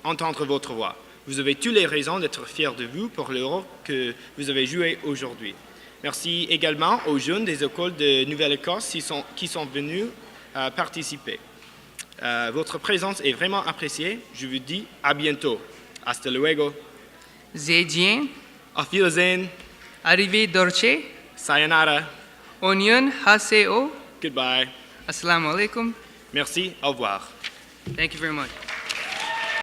entendre votre voix. Vous avez toutes les raisons d'être fiers de vous pour le rôle que vous avez joué aujourd'hui. Merci également aux jeunes des écoles de Nouvelle-Écosse qui sont venus participer. Votre présence est vraiment appréciée. Je vous dis à bientôt. Hasta luego. Zedien, Auf Wiedersehen. Arrivederci, Sayonara. Onion Haseo, Goodbye. Assalamu alaikum. Merci. Au revoir. Thank you very much.